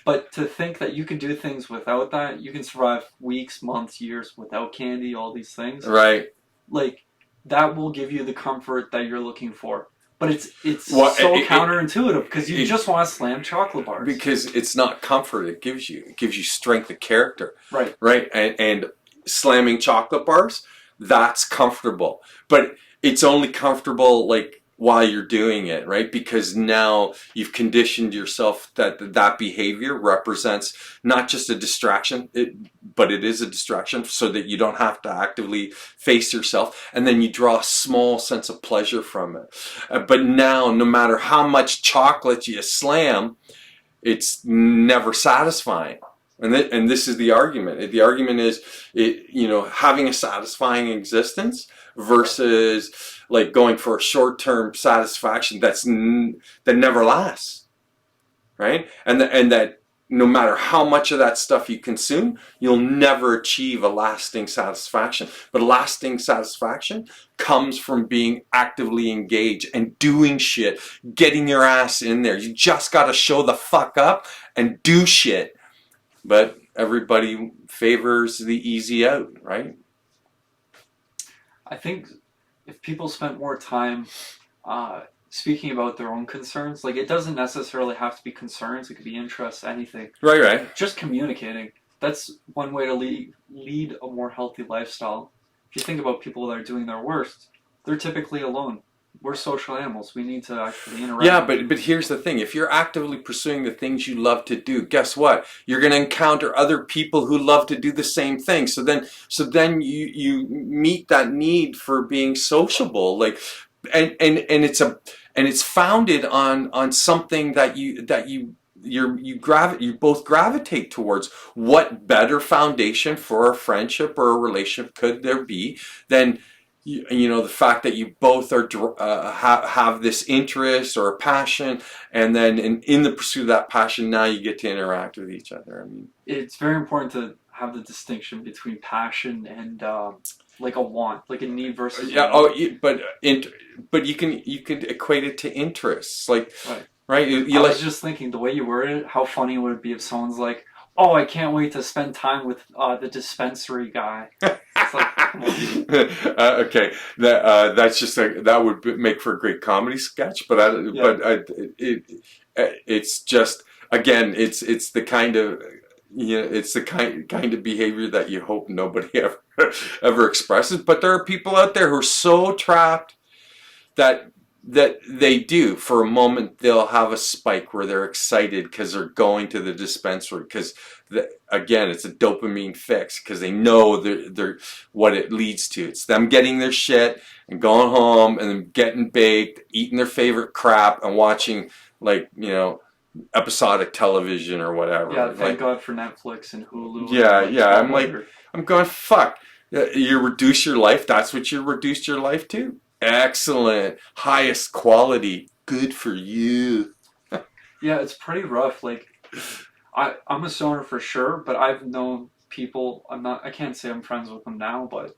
But to think that you can do things without that, you can survive weeks, months, years without candy, all these things. Right. Like, that will give you the comfort that you're looking for. But it's counterintuitive because you just want to slam chocolate bars. Because it's not comfort it gives you. It gives you strength of character. Right. Right? And slamming chocolate bars, that's comfortable. But it's only comfortable like while you're doing it, right? Because now you've conditioned yourself that behavior represents not just a distraction, but it is a distraction so that you don't have to actively face yourself. And then you draw a small sense of pleasure from it. But now, no matter how much chocolate you slam, it's never satisfying. And this is the argument. The argument is, having a satisfying existence versus like going for a short-term satisfaction that never lasts, right? And that no matter how much of that stuff you consume, you'll never achieve a lasting satisfaction. But a lasting satisfaction comes from being actively engaged and doing shit, getting your ass in there. You just got to show the fuck up and do shit. But everybody favors the easy out, right? I think if people spent more time speaking about their own concerns, like it doesn't necessarily have to be concerns, it could be interests, anything. Right. Just communicating. That's one way to lead a more healthy lifestyle. If you think about people that are doing their worst, they're typically alone. We're social animals. We need to actually interact. Yeah, but here's the thing. If you're actively pursuing the things you love to do, guess what? You're going to encounter other people who love to do the same thing. So then you meet that need for being sociable. Like, and it's founded on something that you both gravitate towards. What better foundation for a friendship or a relationship could there be than the fact that you both are have this interest or a passion, and then in the pursuit of that passion, now you get to interact with each other. I mean, it's very important to have the distinction between passion and like a want, like a need versus but you could equate it to interests, like right. I was just thinking the way you worded it, how funny would it be if someone's like, "Oh, I can't wait to spend time with the dispensary guy." It's like, come on. Okay, that's just that would make for a great comedy sketch, but it's just again, it's the kind of it's the kind of behavior that you hope nobody ever expresses. But there are people out there who are so trapped that they do for a moment they'll have a spike where they're excited because they're going to the dispensary because again it's a dopamine fix because they know they're what it leads to. It's them getting their shit and going home and then getting baked, eating their favorite crap and watching episodic television or whatever. Yeah, thank God for Netflix and Hulu. Yeah. I'm going, fuck. You reduce your life. That's what you reduced your life to. Excellent. Highest quality. Good for you. Yeah, it's pretty rough. Like, I'm a stoner for sure, but I've known people. I can't say I'm friends with them now, but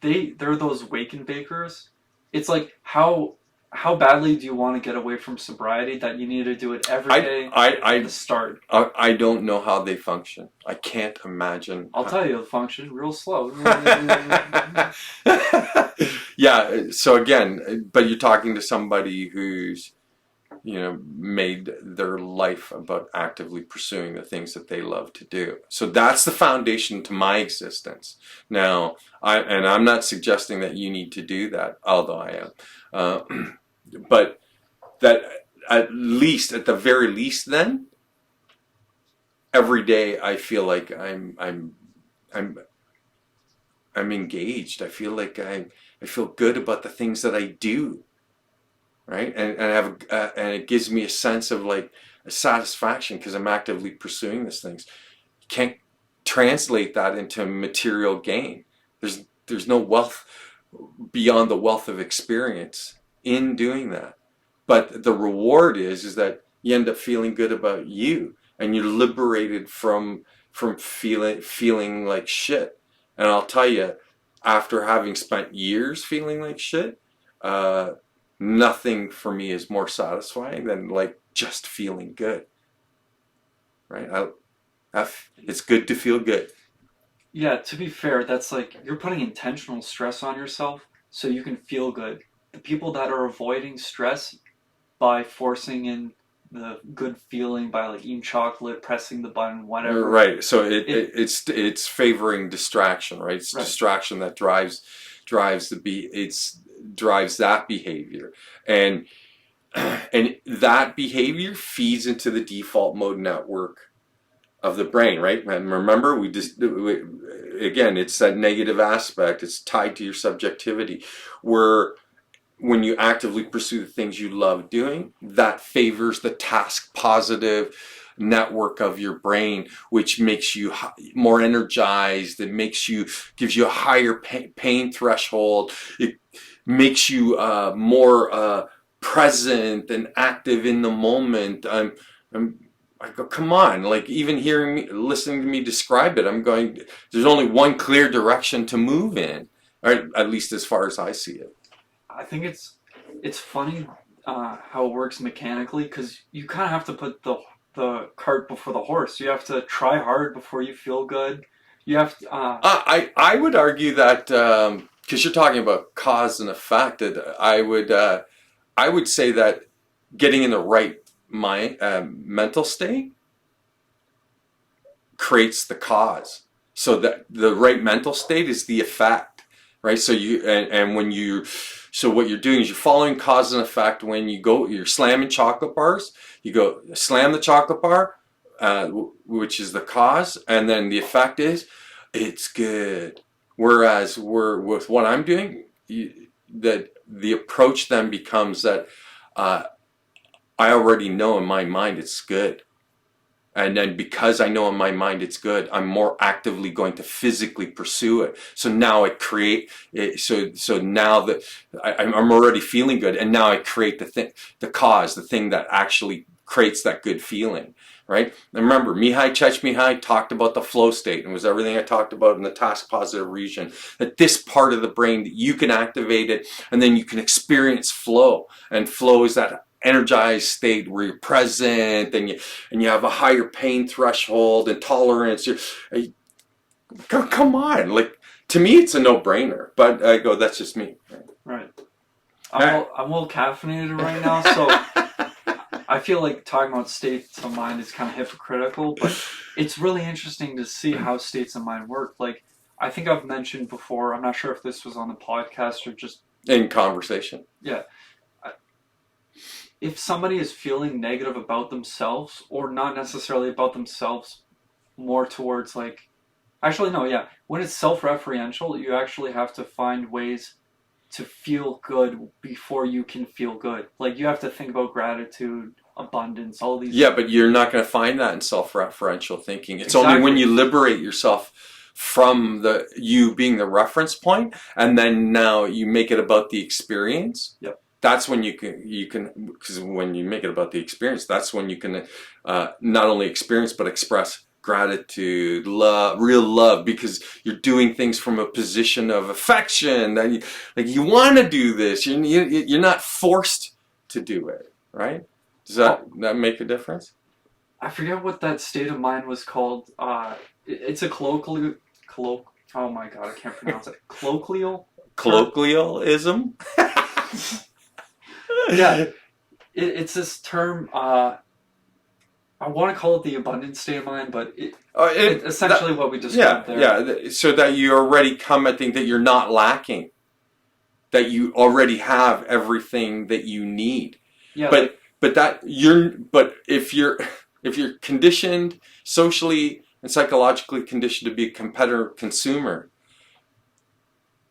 they're those wake and bakers. It's like how badly do you want to get away from sobriety that you need to do it every day at the start? I don't know how they function. I can't imagine. I'll tell you, the function real slow. Yeah. So again, but you're talking to somebody who's made their life about actively pursuing the things that they love to do. So that's the foundation to my existence. Now, I'm not suggesting that you need to do that, although I am. But that at the very least, then every day I feel like I'm engaged. I feel like I feel good about the things that I do, right? And I have and it gives me a sense of like a satisfaction because I'm actively pursuing these things. You can't translate that into material gain. There's no wealth beyond the wealth of experience in doing that. But the reward is that you end up feeling good about you and you're liberated from feeling like shit. And I'll tell you, after having spent years feeling like shit, nothing for me is more satisfying than like just feeling good. Right? It's good to feel good. Yeah, to be fair, that's like you're putting intentional stress on yourself so you can feel good. The people that are avoiding stress by forcing in the good feeling by like eating chocolate, pressing the button, whatever. Right. So it's favoring distraction, right? It's distraction that drives that behavior, and that behavior feeds into the default mode network of the brain, right? And remember, again, it's that negative aspect. It's tied to your subjectivity, where when you actively pursue the things you love doing, that favors the task positive network of your brain, which makes you more energized. It gives you a higher pain threshold. It makes you more present and active in the moment. I go, come on, like even listening to me describe it, I'm going, there's only one clear direction to move in, or at least as far as I see it. I think it's funny how it works mechanically because you kind of have to put the cart before the horse. You have to try hard before you feel good. You have to. I would argue that because you're talking about cause and effect, that I would say that getting in the right mental state creates the cause. So that the right mental state is the effect, right? So so what you're doing is you're following cause and effect. When you're slamming chocolate bars, you go slam the chocolate bar, which is the cause, and then the effect is it's good. Whereas with what I'm doing, that the approach then becomes that I already know in my mind it's good. And then because I know in my mind it's good, I'm more actively going to physically pursue it. So now so now that I'm already feeling good, and now I create the cause, the thing that actually creates that good feeling, right? And remember, Mihai Csikszentmihalyi talked about the flow state, and it was everything I talked about in the task positive region, that this part of the brain, that you can activate it, and then you can experience flow. And flow is that energized state where you're present and you have a higher pain threshold and tolerance. Come on, like to me, it's a no-brainer. But I go, that's just me. Right. I'm a little caffeinated right now, so I feel like talking about states of mind is kind of hypocritical, but it's really interesting to see how states of mind work. Like, I think I've mentioned before, I'm not sure if this was on the podcast or just In conversation. Yeah. If somebody is feeling negative about themselves, or not necessarily about themselves, more towards like, actually, no, yeah. When it's self-referential, you actually have to find ways to feel good before you can feel good. Like, you have to think about gratitude, abundance, all these. Yeah, but you're not going to find that in self-referential thinking. It's Exactly. only when you liberate yourself from you being the reference point, and then now you make it about the experience. Yep. That's when you can, because when you make it about the experience, that's when you can not only experience but express gratitude, love, real love, because you're doing things from a position of affection. That you want to do this. You're not forced to do it, right? Does that make a difference? I forget what that state of mind was called. It's a colloquial. Oh my god, I can't pronounce it. Colloquialism. Yeah, it's this term. I want to call it the abundant state of mind, but it's essentially what we described there. Yeah, so that you're already commenting that you're not lacking, that you already have everything that you need. Yeah, but if you're conditioned, socially and psychologically conditioned to be a competitor consumer,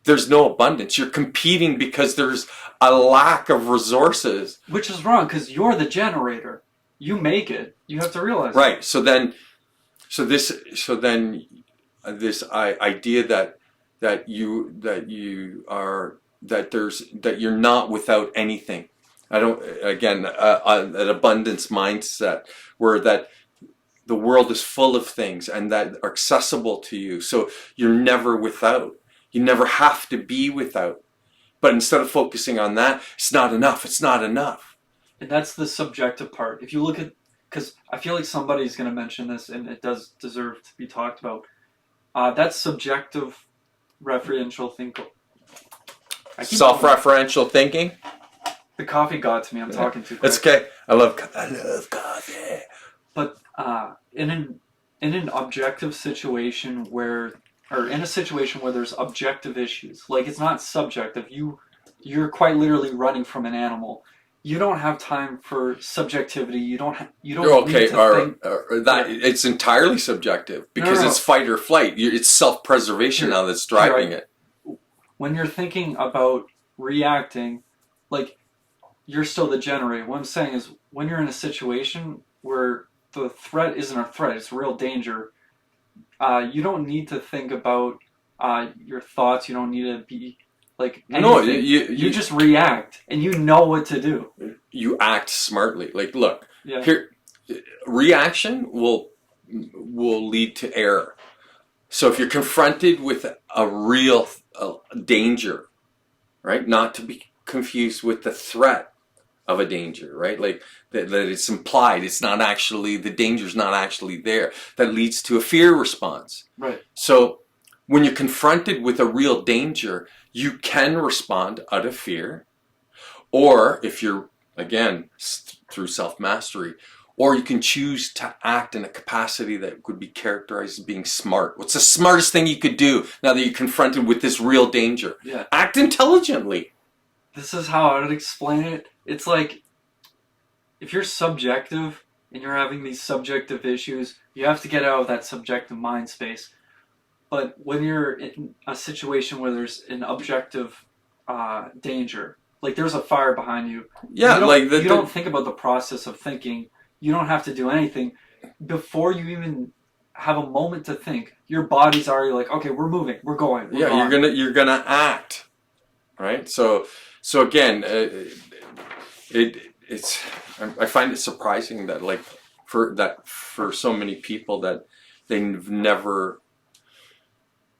there's no abundance. You're competing because there's a lack of resources. Which is wrong, because you're the generator. You make it. You have to realize. Right. So then this idea that you're not without anything. I don't, again, an abundance mindset where that the world is full of things and that are accessible to you. So you're never without. You never have to be without. But instead of focusing on that, it's not enough. It's not enough. And that's the subjective part. If you look at, because I feel like somebody's going to mention this, and it does deserve to be talked about. That's subjective referential thinking. Self-referential thinking. The coffee got to me. I'm talking too quick. It's okay. I love coffee. But in an objective situation where, or in a situation where there's objective issues, like it's not subjective. You're quite literally running from an animal. You don't have time for subjectivity. You don't need to think. It's entirely subjective because it's fight or flight. It's self-preservation now that's driving it. When you're thinking about reacting, like, you're still the generator. What I'm saying is, when you're in a situation where the threat isn't a threat, it's real danger, you don't need to think about your thoughts. You don't need to be like anything. No, you just react, and you know what to do. You act smartly. Like, look, here, reaction will lead to error. So if you're confronted with a real danger, right, not to be confused with the threat of a danger, right? Like that it's implied. It's not actually, the danger's not actually there. That leads to a fear response. Right. So when you're confronted with a real danger, you can respond out of fear, or if you're, again, through self-mastery, or you can choose to act in a capacity that could be characterized as being smart. What's the smartest thing you could do now that you're confronted with this real danger? Yeah. Act intelligently. This is how I would explain it. It's like, if you're subjective and you're having these subjective issues, you have to get out of that subjective mind space. But when you're in a situation where there's an objective danger, like there's a fire behind you, you don't think about the process of thinking. You don't have to do anything. Before you even have a moment to think, your body's already like, okay, we're moving, we're going. You're gonna act, right? So again, it's I find it surprising that for so many people that they've never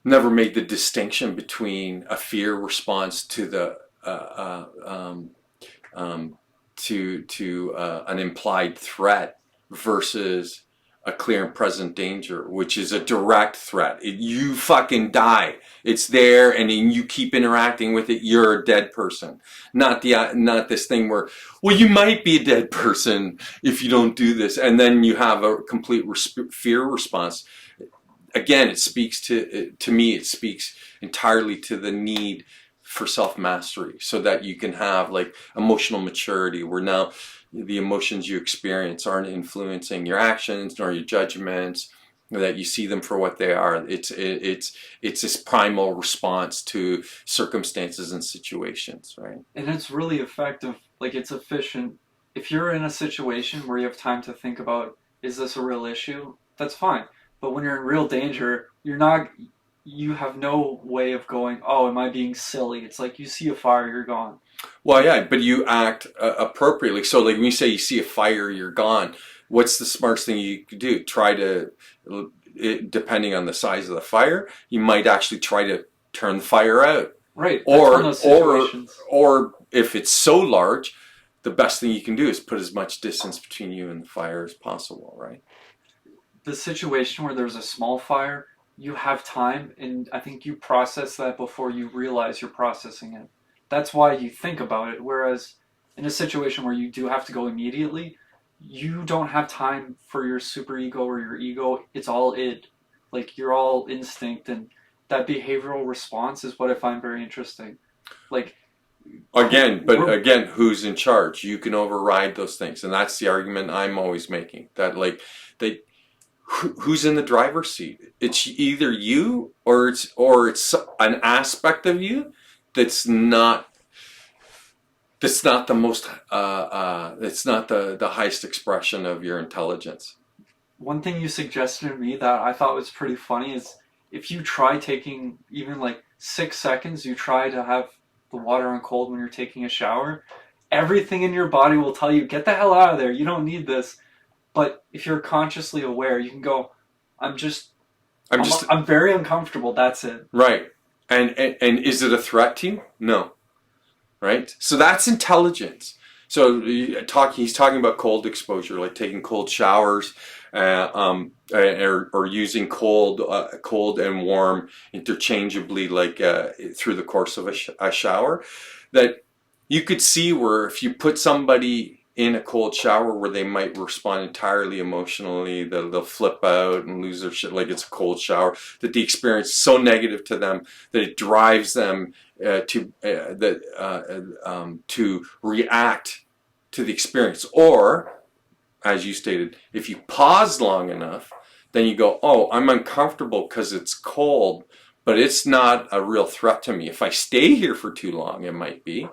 made the distinction between a fear response to the an implied threat versus a clear and present danger, which is a direct threat. You fucking die. It's there, and then you keep interacting with it. You're a dead person. Not this thing where, well, you might be a dead person if you don't do this, and then you have a complete fear response. Again, it speaks to me. It speaks entirely to the need for self-mastery, so that you can have like emotional maturity, where now the emotions you experience aren't influencing your actions nor your judgments, that you see them for what they are. It's this primal response to circumstances and situations, right? And it's really effective. Like, it's efficient. If you're in a situation where you have time to think about, is this a real issue? That's fine. But when you're in real danger, you have no way of going, oh, am I being silly? It's like you see a fire, you're gone. Well, yeah, but you act appropriately. So like when you say you see a fire, you're gone. What's the smartest thing you could do? Depending on the size of the fire, you might actually try to turn the fire out. Right. Or if it's so large, the best thing you can do is put as much distance between you and the fire as possible, right? The situation where there's a small fire, you have time, and I think you process that before you realize you're processing it. That's why you think about it. Whereas in a situation where you do have to go immediately, you don't have time for your superego or your ego. It's all id. Like, you're all instinct, and that behavioral response is what I find very interesting. Like, again, who's in charge? You can override those things, and that's the argument I'm always making. That who's in the driver's seat? It's either you or it's an aspect of you that's not the most it's not the highest expression of your intelligence. One thing you suggested to me that I thought was pretty funny is, if you try taking even like 6 seconds, you try to have the water on cold when you're taking a shower, everything in your body will tell you, get the hell out of there, you don't need this. But if you're consciously aware, you can go, I'm very uncomfortable, that's it. Right. And is it a threat to you? No. Right? So that's intelligence. So he's talking about cold exposure, like taking cold showers, or using cold and warm interchangeably, like through the course of a shower. That you could see where if you put somebody in a cold shower where they might respond entirely emotionally, they'll flip out and lose their shit like it's a cold shower, that the experience is so negative to them that it drives them to react to the experience. Or, as you stated, if you pause long enough, then you go, oh, I'm uncomfortable because it's cold, but it's not a real threat to me. If I stay here for too long, it might be,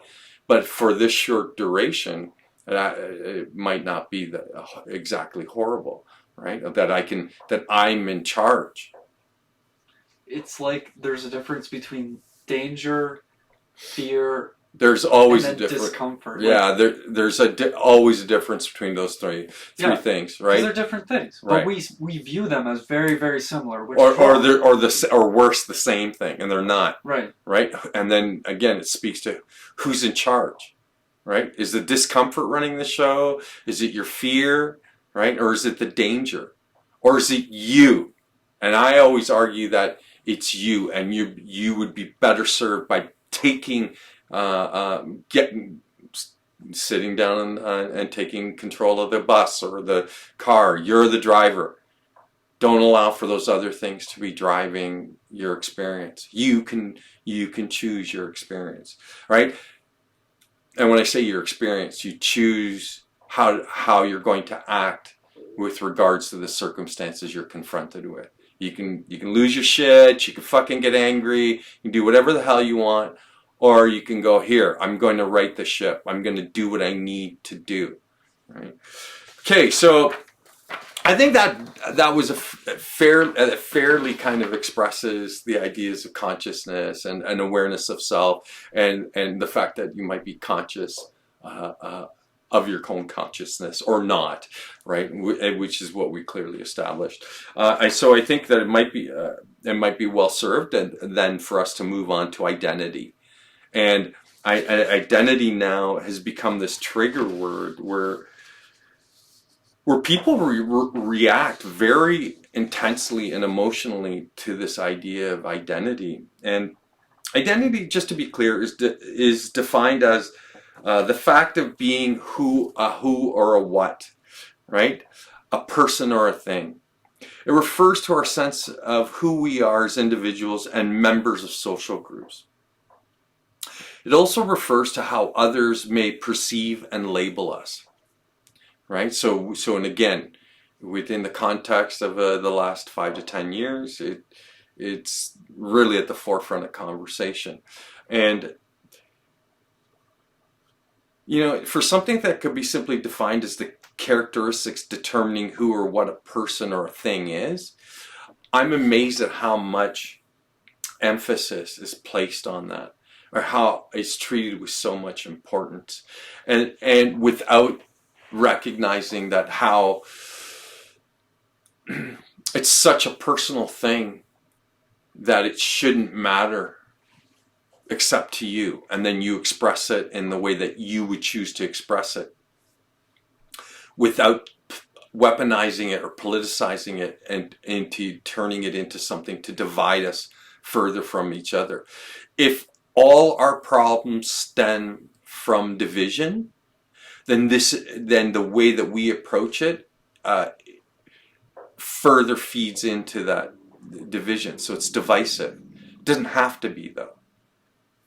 but for this short duration, it might not be exactly horrible, right? That I'm in charge. It's like there's a difference between danger, fear, there's always and a difference. Discomfort. Yeah, there's always a difference between those three things, right? They're different things, right. But we view them as very, very similar. Or worse, the same thing, and they're not. Right. Right. And then again, it speaks to who's in charge. Right? Is the discomfort running the show? Is it your fear? Right? Or is it the danger? Or is it you? And I always argue that it's you, and you would be better served by sitting down and taking control of the bus or the car. You're the driver. Don't allow for those other things to be driving your experience. You can choose your experience, right? And when I say your experience, you choose how you're going to act with regards to the circumstances you're confronted with. You can lose your shit, you can fucking get angry, you can do whatever the hell you want, or you can go, here, I'm going to right the ship. I'm going to do what I need to do. Right? Okay, so I think that was fairly kind of expresses the ideas of consciousness and awareness of self, and the fact that you might be conscious of your own consciousness or not, right? Which is what we clearly established. So I think that it might be well served, and then for us to move on to identity, and identity now has become this trigger word where where people react very intensely and emotionally to this idea of identity. And identity, just to be clear, is defined as the fact of being a who or a what, right? A person or a thing. It refers to our sense of who we are as individuals and members of social groups. It also refers to how others may perceive and label us, right? And again, within the context of the last 5 to 10 years, it's really at the forefront of conversation. And for something that could be simply defined as the characteristics determining who or what a person or a thing is, I'm amazed at how much emphasis is placed on that, or how it's treated with so much importance, and without recognizing that how it's such a personal thing that it shouldn't matter except to you, and then you express it in the way that you would choose to express it without weaponizing it or politicizing it and into turning it into something to divide us further from each other. If all our problems stem from division, then the way that we approach it further feeds into that division. So it's divisive. It doesn't have to be, though,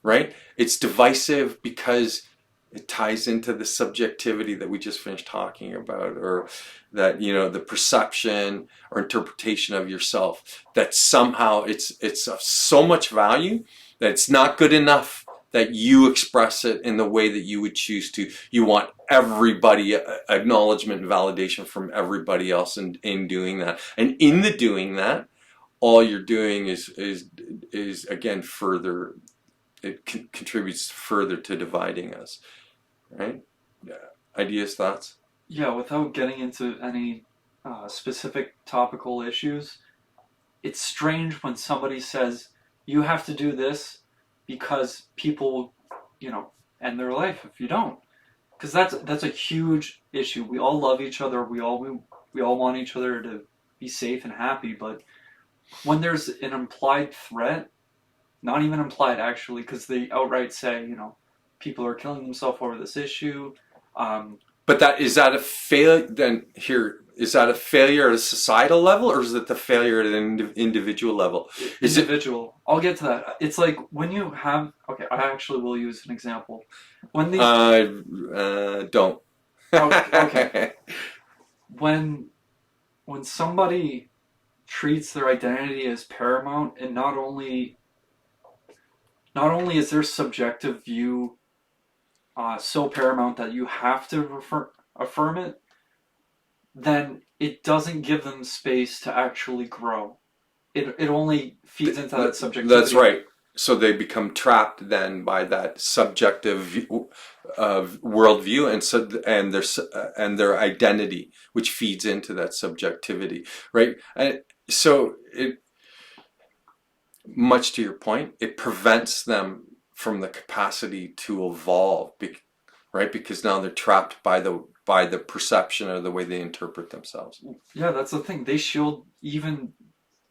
right? It's divisive because it ties into the subjectivity that we just finished talking about, or that, the perception or interpretation of yourself, that somehow it's of so much value that it's not good enough that you express it in the way that you would choose to. You want everybody acknowledgement and validation from everybody else in doing that. And in the doing that, all you're doing is again further, it contributes further to dividing us, right? Ideas, thoughts? Yeah, without getting into any specific topical issues, it's strange when somebody says, you have to do this because people will, end their life if you don't. Because that's a huge issue. We all love each other. We all want each other to be safe and happy. But when there's an implied threat, not even implied actually, because they outright say, people are killing themselves over this issue. But is that a failure? Then is that a failure at a societal level, or is it the failure at an individual level? Individual. I'll get to that. It's like when you have. Okay, I actually will use an example. When these. Don't. Okay. When somebody treats their identity as paramount, and not only is their subjective view so paramount that you have to affirm it, then it doesn't give them space to actually grow. It only feeds into that subjectivity. That's right. So they become trapped then by that subjective worldview and their identity, which feeds into that subjectivity, right? And so much to your point, it prevents them from the capacity to evolve, right? Because now they're trapped by the perception or the way they interpret themselves. Yeah, that's the thing. They shield even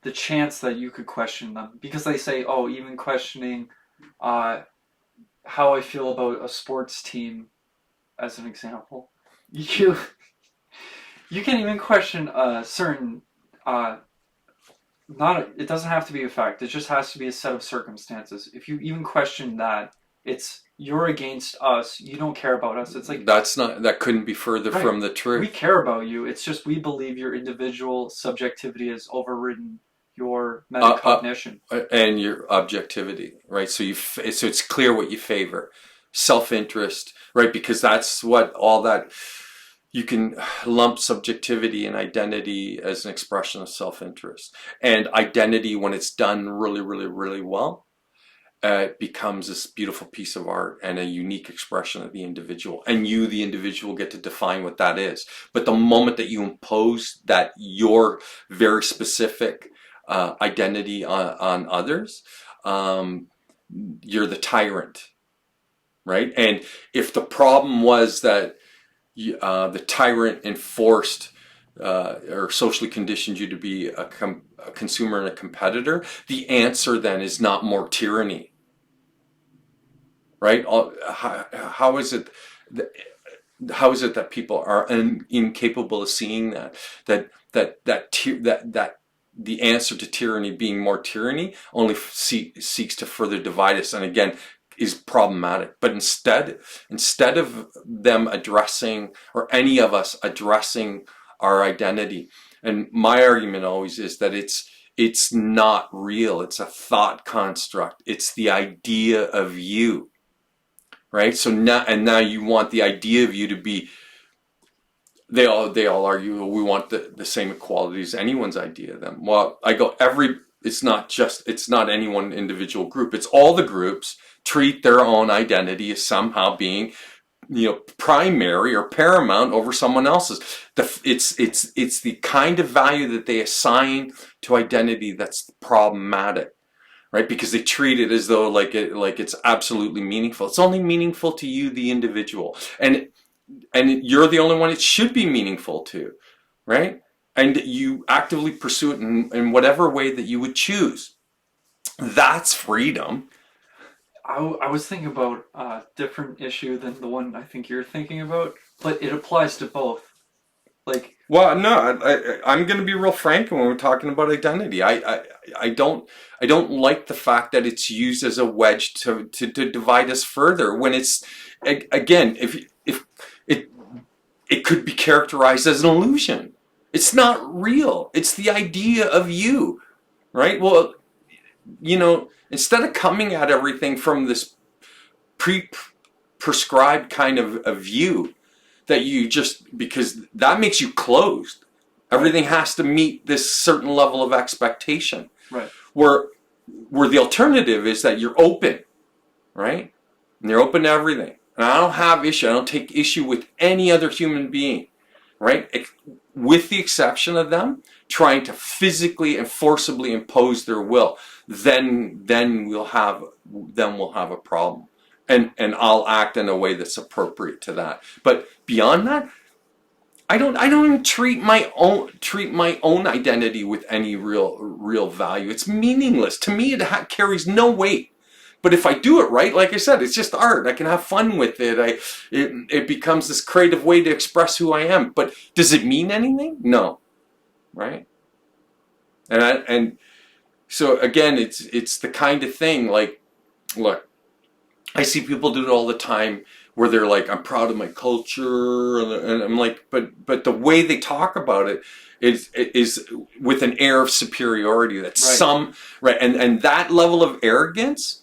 the chance that you could question them, because they say, oh, even questioning how I feel about a sports team, as an example, you can even question a certain it doesn't have to be a fact. It just has to be a set of circumstances. If you even question that, you're against us. You don't care about us. It's like that couldn't be further from the truth. We care about you. It's just we believe your individual subjectivity has overridden your metacognition and your objectivity, right? So it's clear what you favor, self-interest, right? Because that's what all that. You can lump subjectivity and identity as an expression of self-interest. And identity, when it's done really, really, really well, it becomes this beautiful piece of art and a unique expression of the individual. And you, the individual, get to define what that is. But the moment that you impose that your very specific identity on others, you're the tyrant, right? And if the problem was that the tyrant enforced or socially conditioned you to be a consumer and a competitor, the answer then is not more tyranny, right? How is it? How is it that people are incapable of seeing that the answer to tyranny being more tyranny only seeks to further divide us, and again is problematic. But instead of them addressing, or any of us addressing our identity, and my argument always is that it's not real. It's a thought construct. It's the idea of you. Right? So now you want the idea of you to be, they all argue, well, we want the same equality as anyone's idea of them. Well, I go, it's not any one individual group. It's all the groups treat their own identity as somehow being, primary or paramount over someone else's. It's the kind of value that they assign to identity that's problematic. Right? Because they treat it as though like it's absolutely meaningful. It's only meaningful to you, the individual, and you're the only one it should be meaningful to, right? And you actively pursue it in whatever way that you would choose. That's freedom. I was thinking about a different issue than the one I think you're thinking about, but it applies to both. Like, well, no, I'm going to be real frank when we're talking about identity. I don't like the fact that it's used as a wedge to divide us further. When it's, again, if it could be characterized as an illusion. It's not real. It's the idea of you, right? Well, instead of coming at everything from this prescribed kind of view, that you just, because that makes you closed. Everything has to meet this certain level of expectation. right. Where the alternative is that you're open, right? And you're open to everything. And I don't take issue with any other human being, right? With the exception of them trying to physically and forcibly impose their will. Then we'll have a problem. And I'll act in a way that's appropriate to that. But beyond that, I don't even treat my own identity with any real value. It's meaningless to me. It carries no weight. But if I do it right, like I said, it's just art. I can have fun with it. It becomes this creative way to express who I am. But does it mean anything? No, right? And so again, it's the kind of thing. Like, look, I see people do it all the time where they're like, I'm proud of my culture, and I'm like, but the way they talk about it is with an air of superiority. That's right, and that level of arrogance,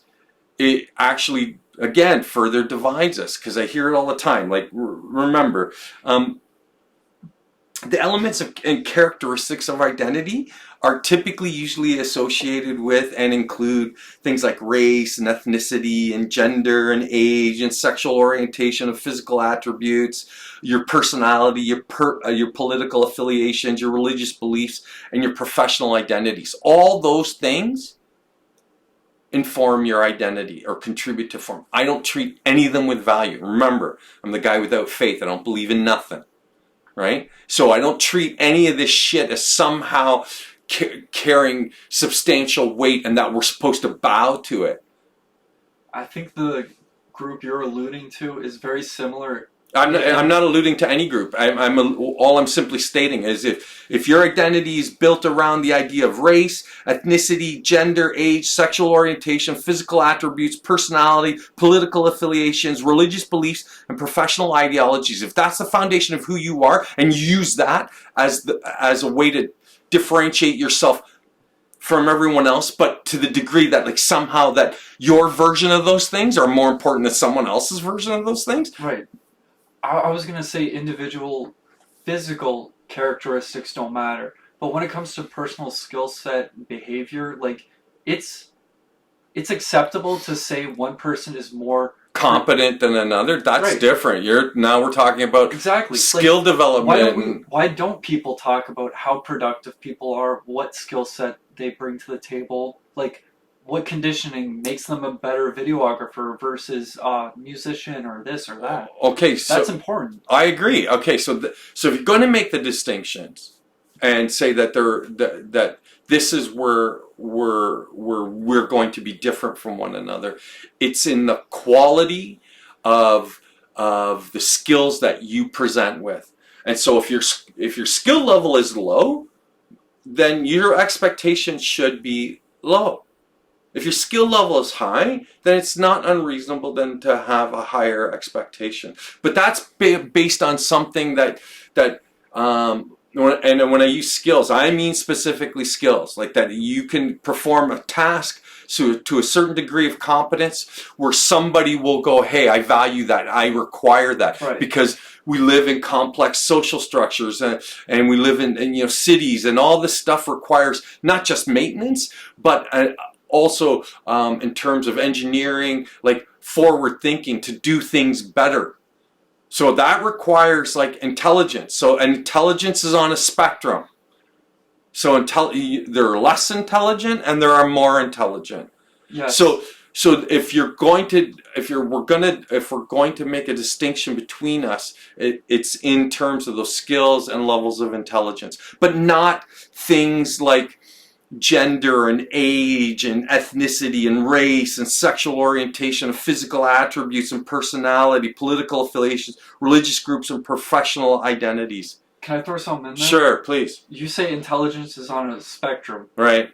it actually again further divides us, because I hear it all the time. Like, remember, the elements and characteristics of identity are typically usually associated with and include things like race and ethnicity and gender and age and sexual orientation of physical attributes, your personality, your political affiliations, your religious beliefs, and your professional identities. All those things inform your identity or contribute to form. I don't treat any of them with value. Remember, I'm the guy without faith. I don't believe in nothing. Right? So I don't treat any of this shit as somehow carrying substantial weight and that we're supposed to bow to it. I think the group you're alluding to is very similar. I'm not alluding to any group. All I'm simply stating is if your identity is built around the idea of race, ethnicity, gender, age, sexual orientation, physical attributes, personality, political affiliations, religious beliefs, and professional ideologies, if that's the foundation of who you are, and you use that as a way to differentiate yourself from everyone else, but to the degree that like somehow that your version of those things are more important than someone else's version of those things. Right. I was going to say individual physical characteristics don't matter, but when it comes to personal skill set, behavior, like it's acceptable to say one person is more competent than another. That's right. Different. Now we're talking about exactly skill development. Why don't people talk about how productive people are, what skill set they bring to the table? Like, what conditioning makes them a better videographer versus a musician or this or that. Okay, so That's important. I agree. Okay, so so if you're going to make the distinctions and say that that this is where we're going to be different from one another, it's in the quality of the skills that you present with. And so if your skill level is low, then your expectations should be low. If your skill level is high, then it's not unreasonable then to have a higher expectation. But that's based on something that when I use skills, I mean specifically skills, like that you can perform a task to a certain degree of competence where somebody will go, hey, I value that, I require that, Right. because we live in complex social structures and we live in cities, and all this stuff requires not just maintenance, but also in terms of engineering, like forward thinking to do things better. So that requires like intelligence. So intelligence is on a spectrum. So there are less intelligent and there are more intelligent. Yes. So if we're going to make a distinction between us, it's in terms of those skills and levels of intelligence, but not things like gender and age and ethnicity and race and sexual orientation and physical attributes and personality, political affiliations, religious groups, and professional identities. Can I throw something in there? Sure, please. You say intelligence is on a spectrum. Right.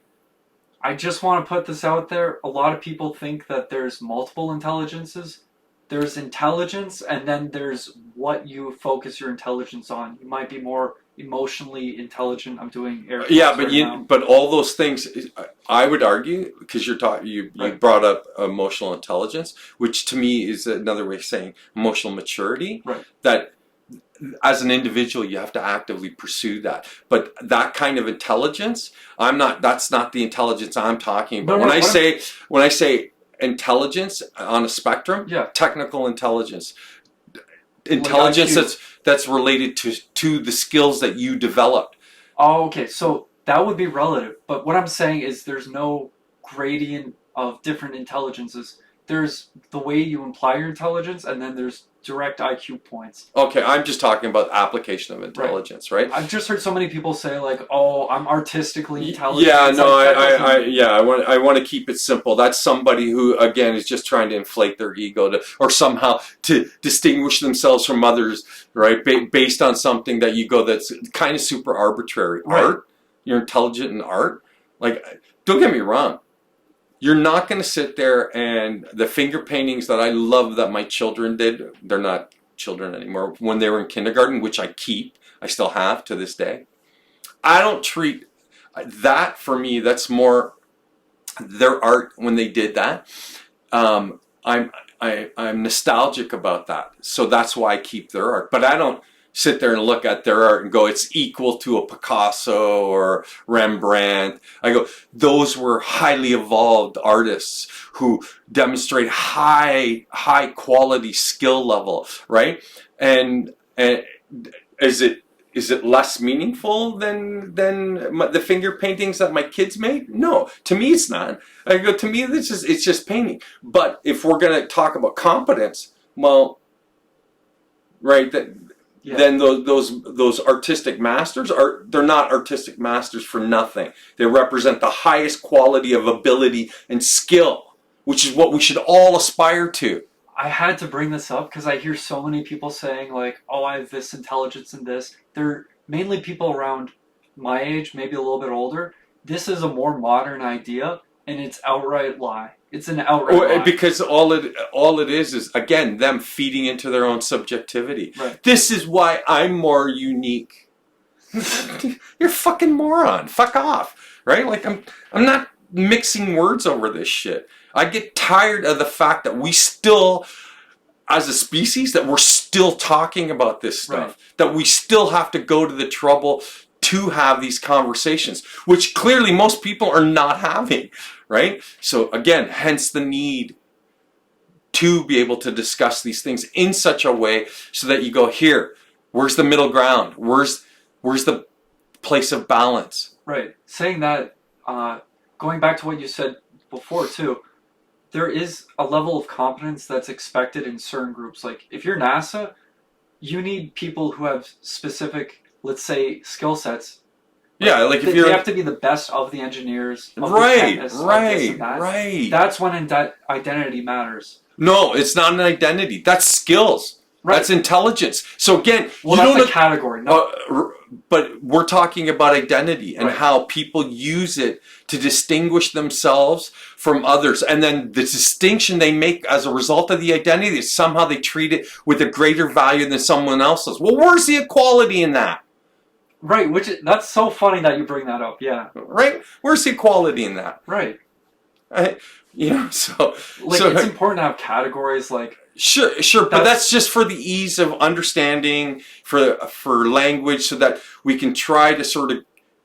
I just want to put this out there. A lot of people think that there's multiple intelligences. There's intelligence, and then there's what you focus your intelligence on. You might be more emotionally intelligent. I'm doing air quotes but all those things, I would argue, because you Right. brought up emotional intelligence, which to me is another way of saying emotional maturity. Right. That as an individual, you have to actively pursue that. But that kind of intelligence, that's not the intelligence I'm talking about. No, When I say intelligence on a spectrum, Yeah. technical intelligence, intelligence that's related to the skills that you developed. Oh, okay. So that would be relative. But what I'm saying is there's no gradient of different intelligences. There's the way you imply your intelligence, and then there's direct IQ points. Okay, I'm just talking about application of intelligence, right? I've just heard so many people say like, "Oh, I'm artistically intelligent." Yeah, It's no, like, I want to keep it simple. That's somebody who, again, is just trying to inflate their ego or somehow to distinguish themselves from others, right? Based on something that you go that's kind of super arbitrary. Right. Art, you're intelligent in art. Like, don't get me wrong. You're not going to sit there and the finger paintings that I love that my children did, they're not children anymore, when they were in kindergarten, which I still have to this day. I don't treat that, for me, that's more their art when they did that. I'm nostalgic about that. So that's why I keep their art. But I don't sit there and look at their art and go, it's equal to a Picasso or Rembrandt. I go, those were highly evolved artists who demonstrate high quality skill level, right? And is it less meaningful than the finger paintings that my kids made? No, to me it's not. I go, to me it's just painting. But if we're going to talk about competence, well, right, then those artistic masters they're not artistic masters for nothing. They represent the highest quality of ability and skill, which is what we should all aspire to. I had to bring this up because I hear so many people saying like, "Oh, I have this intelligence and this." They're mainly people around my age, maybe a little bit older. This is a more modern idea, and it's outright lie. It's an outright lie. Because all it is again them feeding into their own subjectivity. Right. This is why I'm more unique. You're a fucking moron. Fuck off. Right? Like I'm not mixing words over this shit. I get tired of the fact that we still, as a species, that we're still talking about this stuff. Right. That we still have to go to the trouble to have these conversations, which clearly most people are not having, right? So again, hence the need to be able to discuss these things in such a way so that you go, here, where's the middle ground? Where's the place of balance? Right. Saying that, going back to what you said before too, there is a level of competence that's expected in certain groups. Like if you're NASA, you need people who have specific, let's say, skill sets. Yeah, like if They have to be the best of the engineers, of the chemists, of this and that. right. That's when identity matters. No, it's not an identity. That's skills. Right. That's intelligence. So again, Well, that's a category. No. But we're talking about identity and Right. how people use it to distinguish themselves from others. And then the distinction they make as a result of the identity is somehow they treat it with a greater value than someone else's. Well, where's the equality in that? Right, that's so funny that you bring that up. Yeah. Right? Where's the equality in that? Right. You know, so it's important to have categories like. Sure, but that's just for the ease of understanding, for language, so that we can try to sort of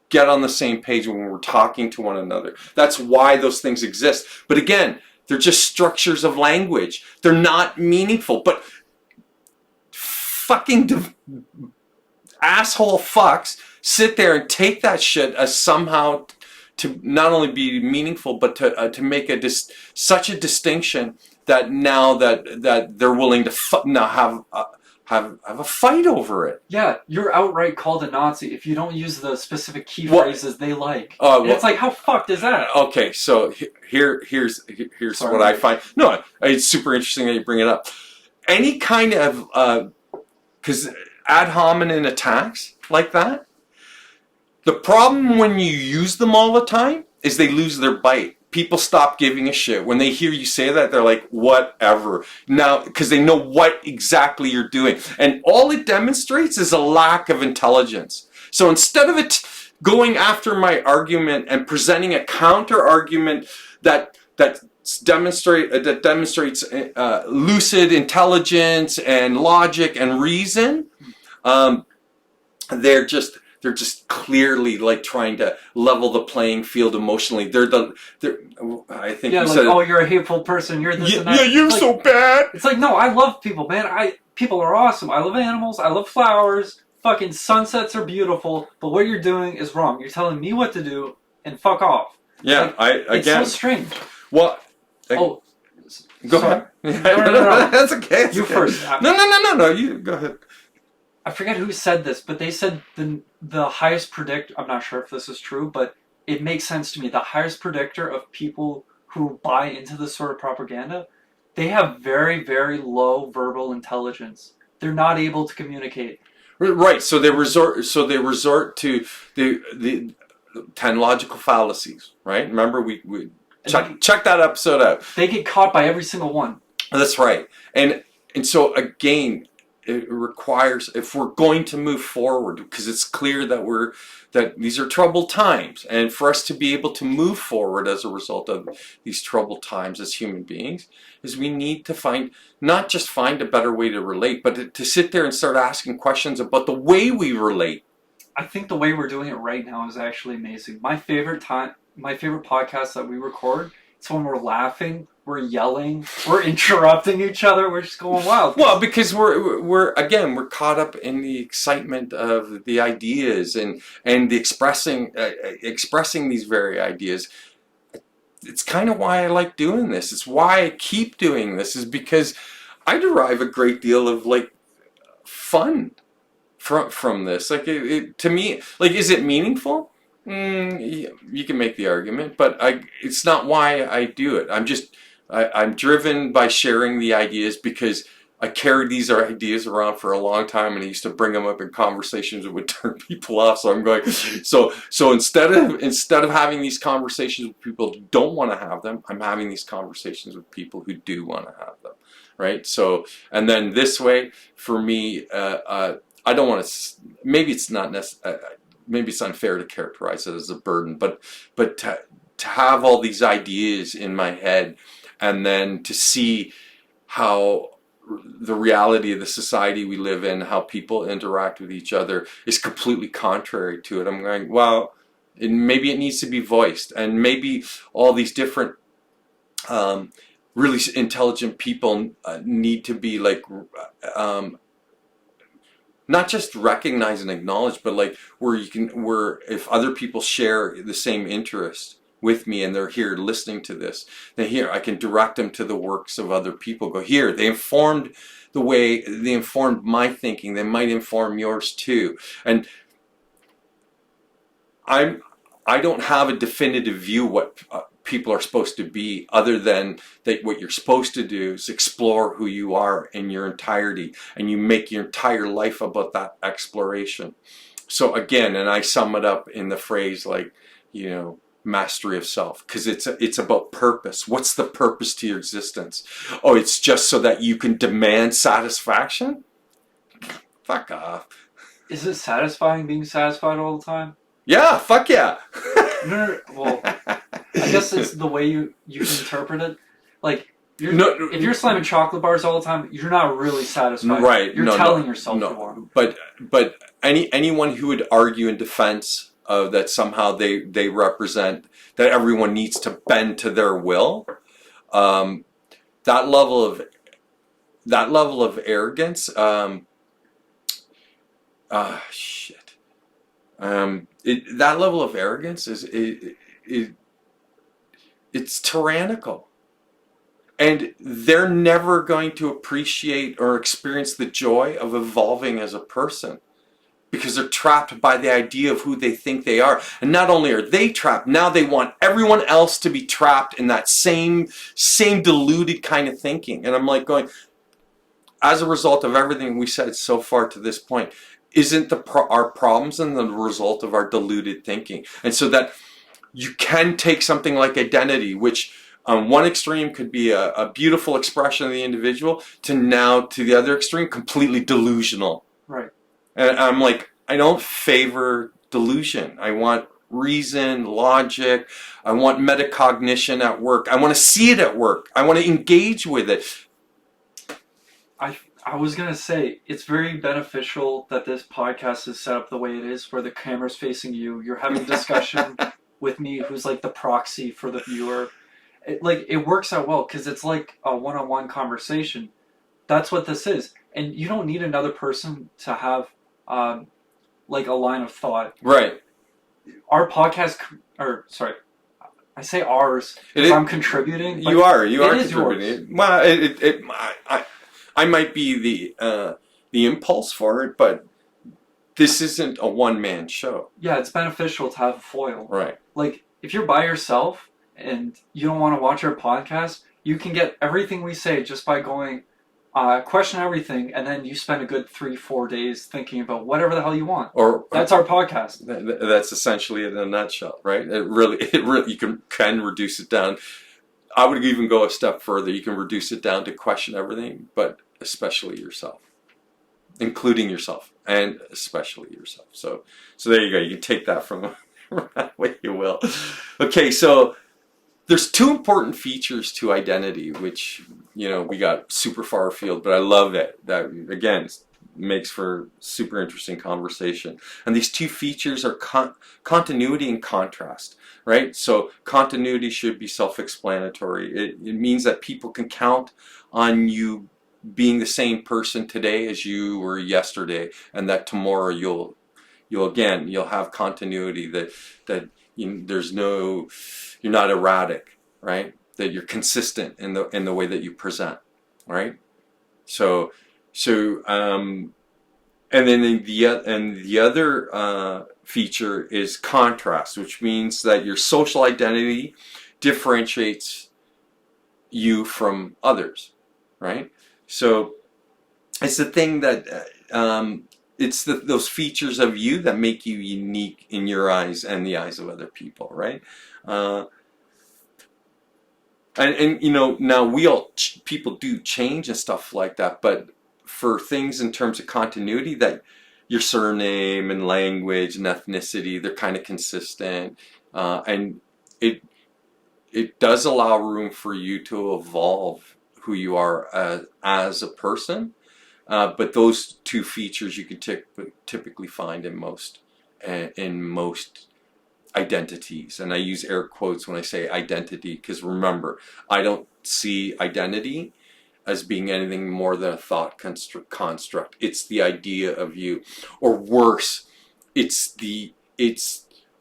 get on the same page when we're talking to one another. That's why those things exist. But again, they're just structures of language. They're not meaningful. But fucking asshole fucks sit there and take that shit as somehow to not only be meaningful, but to make such a distinction that now that they're willing to now have a fight over it. Yeah, you're outright called a Nazi if you don't use the specific key phrases they like. It's like, how fucked is that? Okay, so here's Sorry, what I find. No, it's super interesting that you bring it up. Any kind of because ad hominem attacks like that, the problem when you use them all the time is they lose their bite. People stop giving a shit. When they hear you say that, they're like, whatever. Now, because they know what exactly you're doing. And all it demonstrates is a lack of intelligence. So instead of it going after my argument and presenting a counter argument that demonstrates lucid intelligence and logic and reason, they're just clearly like trying to level the playing field emotionally. I think you said, oh, you're a hateful person. You're this and that. Yeah, you're like, so bad. It's like, no, I love people, man. People are awesome. I love animals. I love flowers. Fucking sunsets are beautiful. But what you're doing is wrong. You're telling me what to do, and fuck off. Yeah, it's so strange. Well, go ahead. No. That's okay. You okay. first. No. You go ahead. I forget who said this, but they said the highest predictor, I'm not sure if this is true, but it makes sense to me. The highest predictor of people who buy into this sort of propaganda, they have very, very low verbal intelligence. They're not able to communicate. Right. So they resort to the 10 logical fallacies, right? Remember we check that episode out. They get caught by every single one. That's right. And so again, it requires, if we're going to move forward, because it's clear that these are troubled times, and for us to be able to move forward as a result of these troubled times as human beings, is we need to not just find a better way to relate, but to sit there and start asking questions about the way we relate. I think the way we're doing it right now is actually amazing. My favorite podcast that we record, it's when we're laughing, we're yelling, we're interrupting each other, we're just going wild. Well, because we're caught up in the excitement of the ideas and the expressing these very ideas. It's kind of why I like doing this. It's why I keep doing this, is because I derive a great deal of like fun from this. Like to me, like, is it meaningful? You can make the argument, but it's not why I do it. I'm driven by sharing the ideas because I carried these ideas around for a long time, and I used to bring them up in conversations that would turn people off. So I'm going, so instead of having these conversations with people who don't want to have them, I'm having these conversations with people who do want to have them, right? So, and then this way, for me, I don't want to. Maybe it's not necessary. Maybe it's unfair to characterize it as a burden, but to have all these ideas in my head, and then to see how the reality of the society we live in, how people interact with each other, is completely contrary to it. I'm going, well, maybe it needs to be voiced, and maybe all these different really intelligent people need to be like not just recognized and acknowledged, but like where if other people share the same interest with me and they're here listening to this, then here I can direct them to the works of other people. Go here, they informed my thinking, they might inform yours too. And I don't have a definitive view what people are supposed to be, other than that what you're supposed to do is explore who you are in your entirety, and you make your entire life about that exploration. So again, and I sum it up in the phrase like, mastery of self, because it's about purpose. What's the purpose to your existence? Oh, it's just so that you can demand satisfaction? Fuck off. Is it satisfying being satisfied all the time? Yeah, fuck yeah. No, well, I guess it's the way you can interpret it. Like, if you're slamming chocolate bars all the time, you're not really satisfied. Right. You're telling yourself you are. But anyone who would argue in defense of that somehow they represent that everyone needs to bend to their will, that level of arrogance, shit. That level of arrogance it's tyrannical, and they're never going to appreciate or experience the joy of evolving as a person, because they're trapped by the idea of who they think they are. And not only are they trapped, now they want everyone else to be trapped in that same deluded kind of thinking. And I'm like going, as a result of everything we said so far to this point, isn't our problems and the result of our deluded thinking? And so that you can take something like identity, which on one extreme could be a beautiful expression of the individual, to the other extreme, completely delusional. Right. And I'm like, I don't favor delusion. I want reason, logic. I want metacognition at work. I want to see it at work. I want to engage with it. I was going to say, it's very beneficial that this podcast is set up the way it is, where the camera's facing you. You're having a discussion with me, who's like the proxy for the viewer. It works out well, because it's like a one-on-one conversation. That's what this is. And you don't need another person to have like a line of thought. Right. Our podcast, I say ours because I'm contributing. You are Yours. contributing. Well, I might be the impulse for it, but this isn't a one-man show. Yeah, it's beneficial to have a foil. Right. Like, if you're by yourself and you don't want to watch our podcast, you can get everything we say just by going, question everything, and then you spend a good 3-4 days thinking about whatever the hell you want. That's our podcast. That's essentially it in a nutshell, right? It really you can reduce it down. I would even go a step further. You can reduce it down to question everything, but especially yourself, including yourself, and especially yourself. So there you go. You can take that from what you will. Okay, so there's two important features to identity, which we got super far afield, but I love it. That again makes for super interesting conversation. And these two features are continuity and contrast. Right? So continuity should be self-explanatory. It means that people can count on you being the same person today as you were yesterday, and that tomorrow you'll have continuity, that you're not erratic, right? That you're consistent in the way that you present, right? So and then the other feature is contrast, which means that your social identity differentiates you from others, right? So it's the thing that it's those features of you that make you unique in your eyes and the eyes of other people, right? And now people do change and stuff like that, but for things in terms of continuity, that your surname and language and ethnicity, they're kind of consistent, and it does allow room for you to evolve who you are as a person, but those two features you can typically find in most identities, and I use air quotes when I say identity, because remember, I don't see identity as being anything more than a thought construct. It's the idea of you, or worse, it's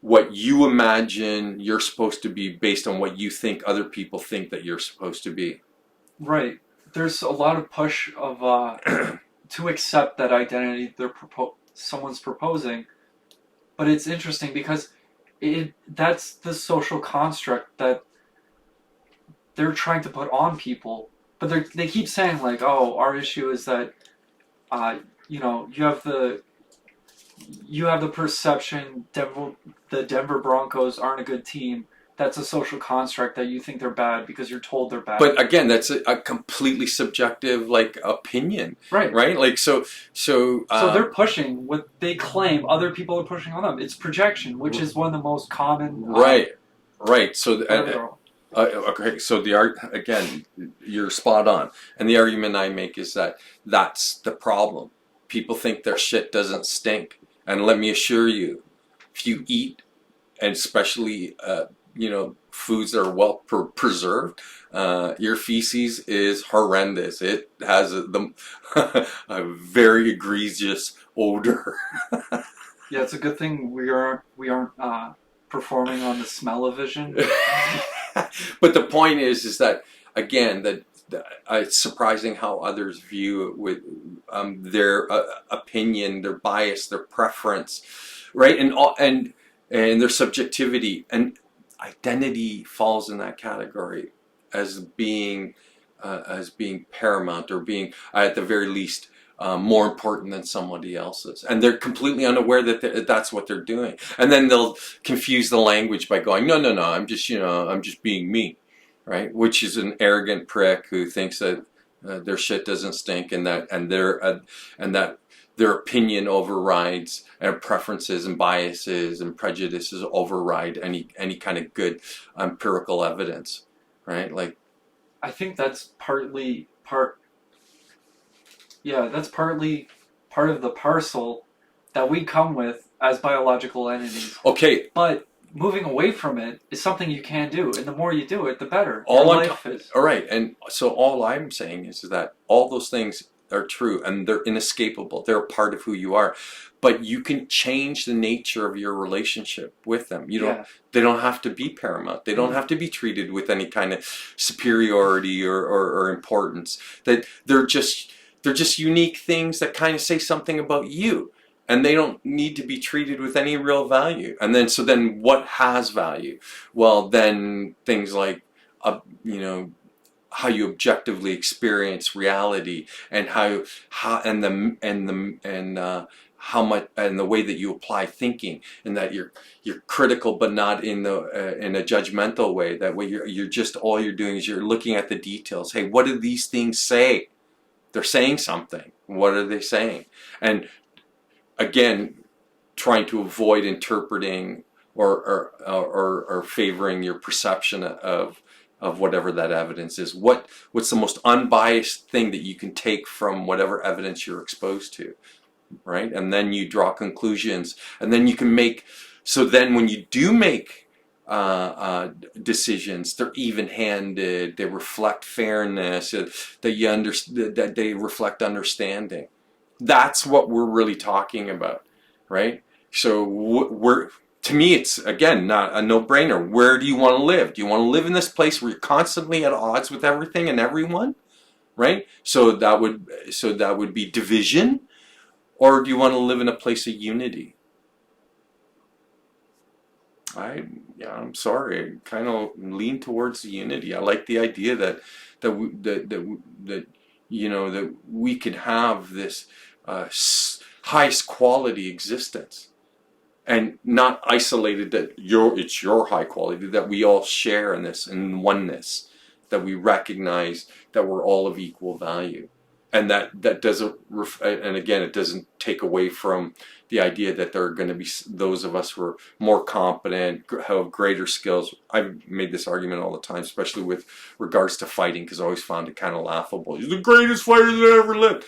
what you imagine you're supposed to be based on what you think other people think that you're supposed to be. Right. There's a lot of push of to accept that identity someone's proposing, but it's interesting because that's the social construct that they're trying to put on people. But they keep saying like, oh, our issue is that you know, you have the perception the Denver Broncos aren't a good team. That's a social construct that you think they're bad because you're told they're bad. But again, that's a completely subjective like opinion, right? Right? Like so they're pushing what they claim other people are pushing on them. It's projection, which is one of the most common. Right. So okay, so again, you're spot on, and the argument I make is that that's the problem. People think their shit doesn't stink, and let me assure you, if you eat, and especially foods that are well preserved, your feces is horrendous. It has a very egregious odor. Yeah, it's a good thing we aren't performing on the smell-o-vision. But the point is that again that it's surprising how others view it with their opinion, their bias, their preference, right, and their subjectivity, and identity falls in that category as being paramount, or being at the very least more important than somebody else's, and they're completely unaware that that's what they're doing. And then they'll confuse the language by going, no, I'm just being me, right? Which is an arrogant prick who thinks that their shit doesn't stink, and that their opinion overrides, and preferences and biases and prejudices override any kind of good empirical evidence, right? Like, I think that's partly part of the parcel that we come with as biological entities. Okay. But moving away from it is something you can do, and the more you do it, the better all right. And so all I'm saying is that all those things are true, and they're inescapable. They're a part of who you are. But you can change the nature of your relationship with them. They don't have to be paramount. They don't have to be treated with any kind of superiority or importance. That they're just unique things that kind of say something about you, and they don't need to be treated with any real value. And then what has value? Well, then things like how you objectively experience reality, and how the way that you apply thinking, and that you're critical, but not in a judgmental way. That way you're just, all you're doing is you're looking at the details. Hey, what do these things say? They're saying something. What are they saying? And again, trying to avoid interpreting or favoring your perception of whatever that evidence is. What's the most unbiased thing that you can take from whatever evidence you're exposed to, right? And then you draw conclusions, and then you can make. So then, when you do make decisions, they're even-handed. They reflect fairness. That they reflect understanding. That's what we're really talking about, right? So to me, it's again not a no-brainer. Where do you want to live? Do you want to live in this place where you're constantly at odds with everything and everyone, right? So that would be division, or do you want to live in a place of unity? I'm sorry. I kind of lean towards the unity. I like the idea that we can have this highest quality existence, and not isolated, that it's your high quality, that we all share in this, in oneness, that we recognize that we're all of equal value. And that doesn't, and again, it doesn't take away from the idea that there are going to be those of us who are more competent, have greater skills. I've made this argument all the time, especially with regards to fighting, because I always found it kind of laughable. You're the greatest fighter that ever lived.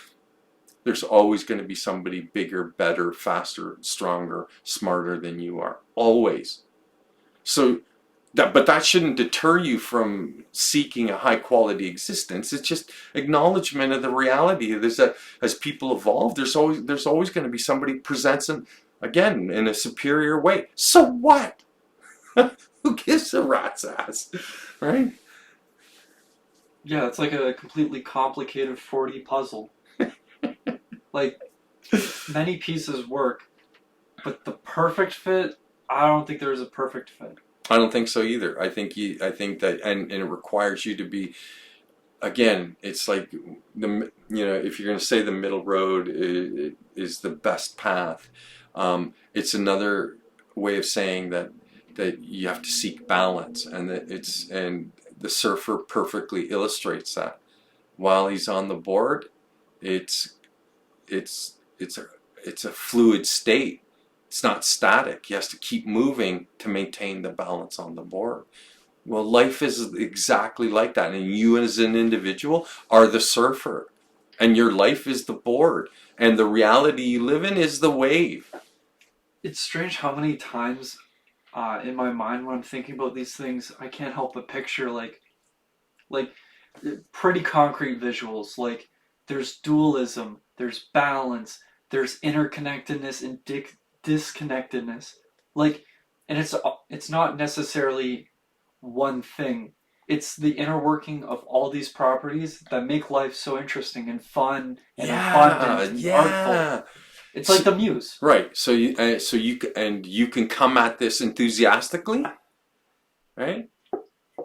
There's always going to be somebody bigger, better, faster, stronger, smarter than you are. Always. So But that shouldn't deter you from seeking a high quality existence. It's just acknowledgement of the reality. There's that as people evolve, there's always going to be somebody who presents them again in a superior way. So what? Who gives a rat's ass, right? Yeah, it's like a completely complicated 4D puzzle. Like, many pieces work, but the perfect fit, I don't think there's a perfect fit. I don't think so either. I think that, and it requires you to be, again, it's like if you're going to say the middle road is the best path, it's another way of saying that you have to seek balance, and and the surfer perfectly illustrates that. While he's on the board, it's it's it's a it's a fluid state. It's not static. He has to keep moving to maintain the balance on the board. Well, life is exactly like that. And you as an individual are the surfer. And your life is the board. And the reality you live in is the wave. It's strange how many times in my mind when I'm thinking about these things, I can't help but picture like pretty concrete visuals. Like there's dualism, there's balance, there's interconnectedness and disconnectedness. Like, and it's not necessarily one thing. It's the inner working of all these properties that make life so interesting and fun and abundant and artful. It's like the muse. Right. So you can come at this enthusiastically, right?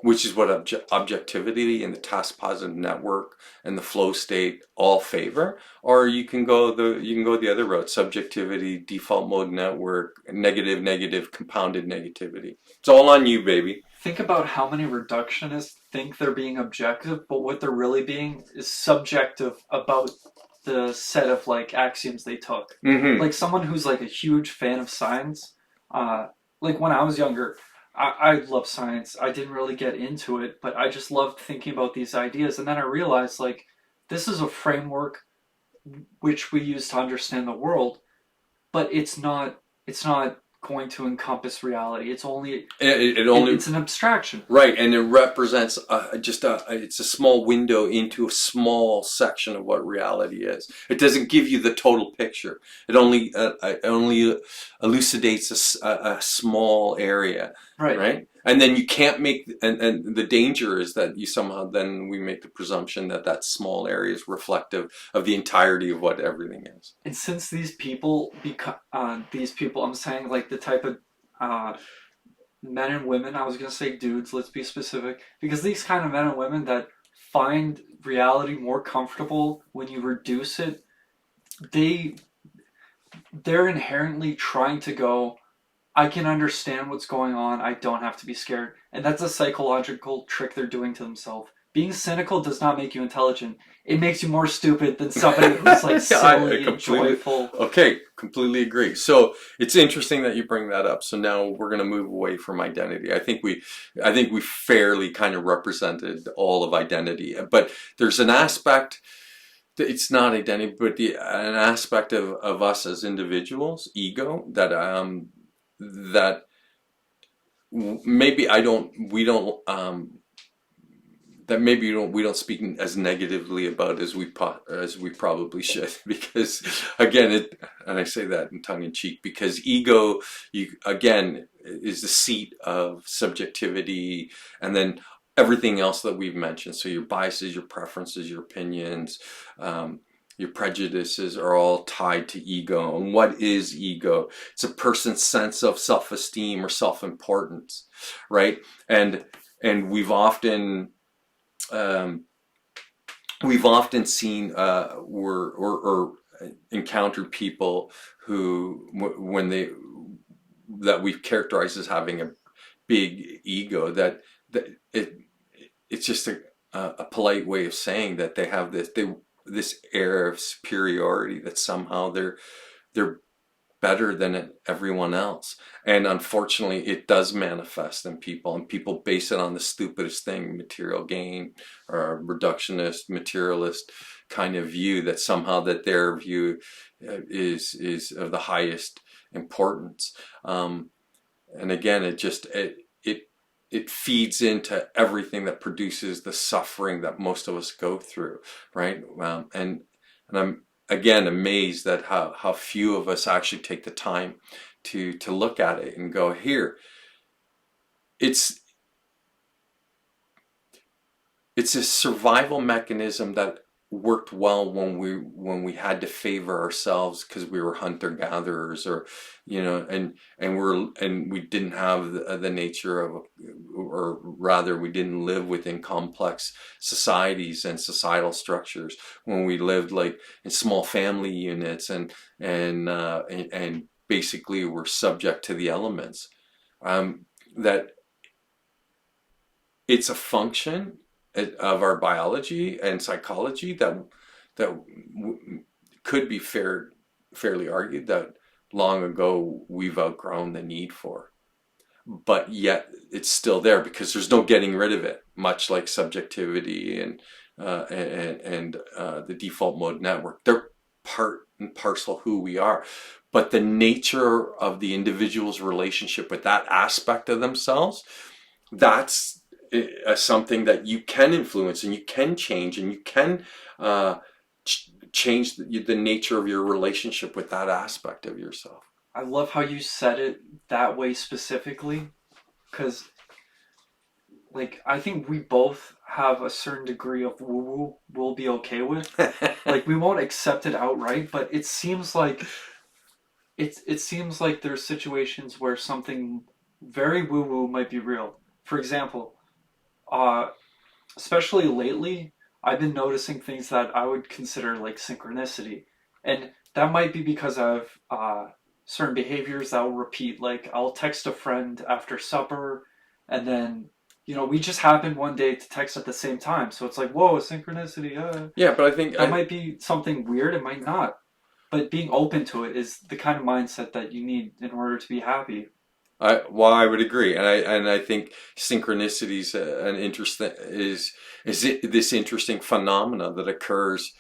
Which is what objectivity and the task positive network and the flow state all favor. Or you can go the other route: subjectivity, default mode network, negative, compounded negativity. It's all on you, baby. Think about how many reductionists think they're being objective, but what they're really being is subjective about the set of like axioms they took. Mm-hmm. Like someone who's like a huge fan of science, like when I was younger, I loved science. I didn't really get into it, but I just loved thinking about these ideas. And then I realized like this is a framework which we use to understand the world, but it's not going to encompass reality. It's only it's an abstraction. Right, and it represents it's a small window into a small section of what reality is. It doesn't give you the total picture. It only elucidates a small area. Right, and then you can't make, and the danger is that you somehow then we make the presumption that that small area is reflective of the entirety of what everything is. And since these people I'm saying like the type of men and women, I was gonna say dudes, let's be specific, because these kind of men and women that find reality more comfortable when you reduce it, they're inherently trying to go, I can understand what's going on. I don't have to be scared. And that's a psychological trick they're doing to themselves. Being cynical does not make you intelligent. It makes you more stupid than somebody who's like silly and joyful. Okay, completely agree. So it's interesting that you bring that up. So now we're going to move away from identity. I think we fairly kind of represented all of identity. But there's an aspect, it's not identity, but an aspect of us as individuals, ego, that maybe we don't speak as negatively about as we probably should, because again, and I say that in tongue in cheek, because ego, again, is the seat of subjectivity, and then everything else that we've mentioned. So your biases, your preferences, your opinions, your prejudices are all tied to ego. And what is ego? It's a person's sense of self-esteem or self-importance, right? And we've often seen or encountered people that we've characterized as having a big ego, that it's just a polite way of saying that they have this air of superiority, that somehow they're better than everyone else. And unfortunately, it does manifest in people, and people base it on the stupidest thing, material gain, or a reductionist, materialist kind of view, that somehow that their view is of the highest importance. And again, it feeds into everything that produces the suffering that most of us go through, right? And I'm again amazed at how few of us actually take the time to look at it and go, here, it's a survival mechanism that worked well when we had to favor ourselves because we were hunter gatherers, or and we didn't have the nature of, or rather we didn't live within complex societies and societal structures, when we lived like in small family units and basically were subject to the elements. That it's a function of our biology and psychology that could be fairly argued that long ago we've outgrown the need for, but yet it's still there because there's no getting rid of it. Much like subjectivity and the default mode network, they're part and parcel who we are. But the nature of the individual's relationship with that aspect of themselves, that's something that you can influence and you can change, and you can change the nature of your relationship with that aspect of yourself. I love how you said it that way specifically, because like I think we both have a certain degree of woo-woo we'll be okay with. Like we won't accept it outright, but it seems like there's situations where something very woo-woo might be real. For example, especially lately, I've been noticing things that I would consider like synchronicity. And that might be because of certain behaviors that will repeat. Like I'll text a friend after supper, and then, we just happened one day to text at the same time. So it's like, whoa, synchronicity. Yeah, but I think that might be something weird. It might not. But being open to it is the kind of mindset that you need in order to be happy. I would agree, and I think synchronicity is this interesting phenomena that occurs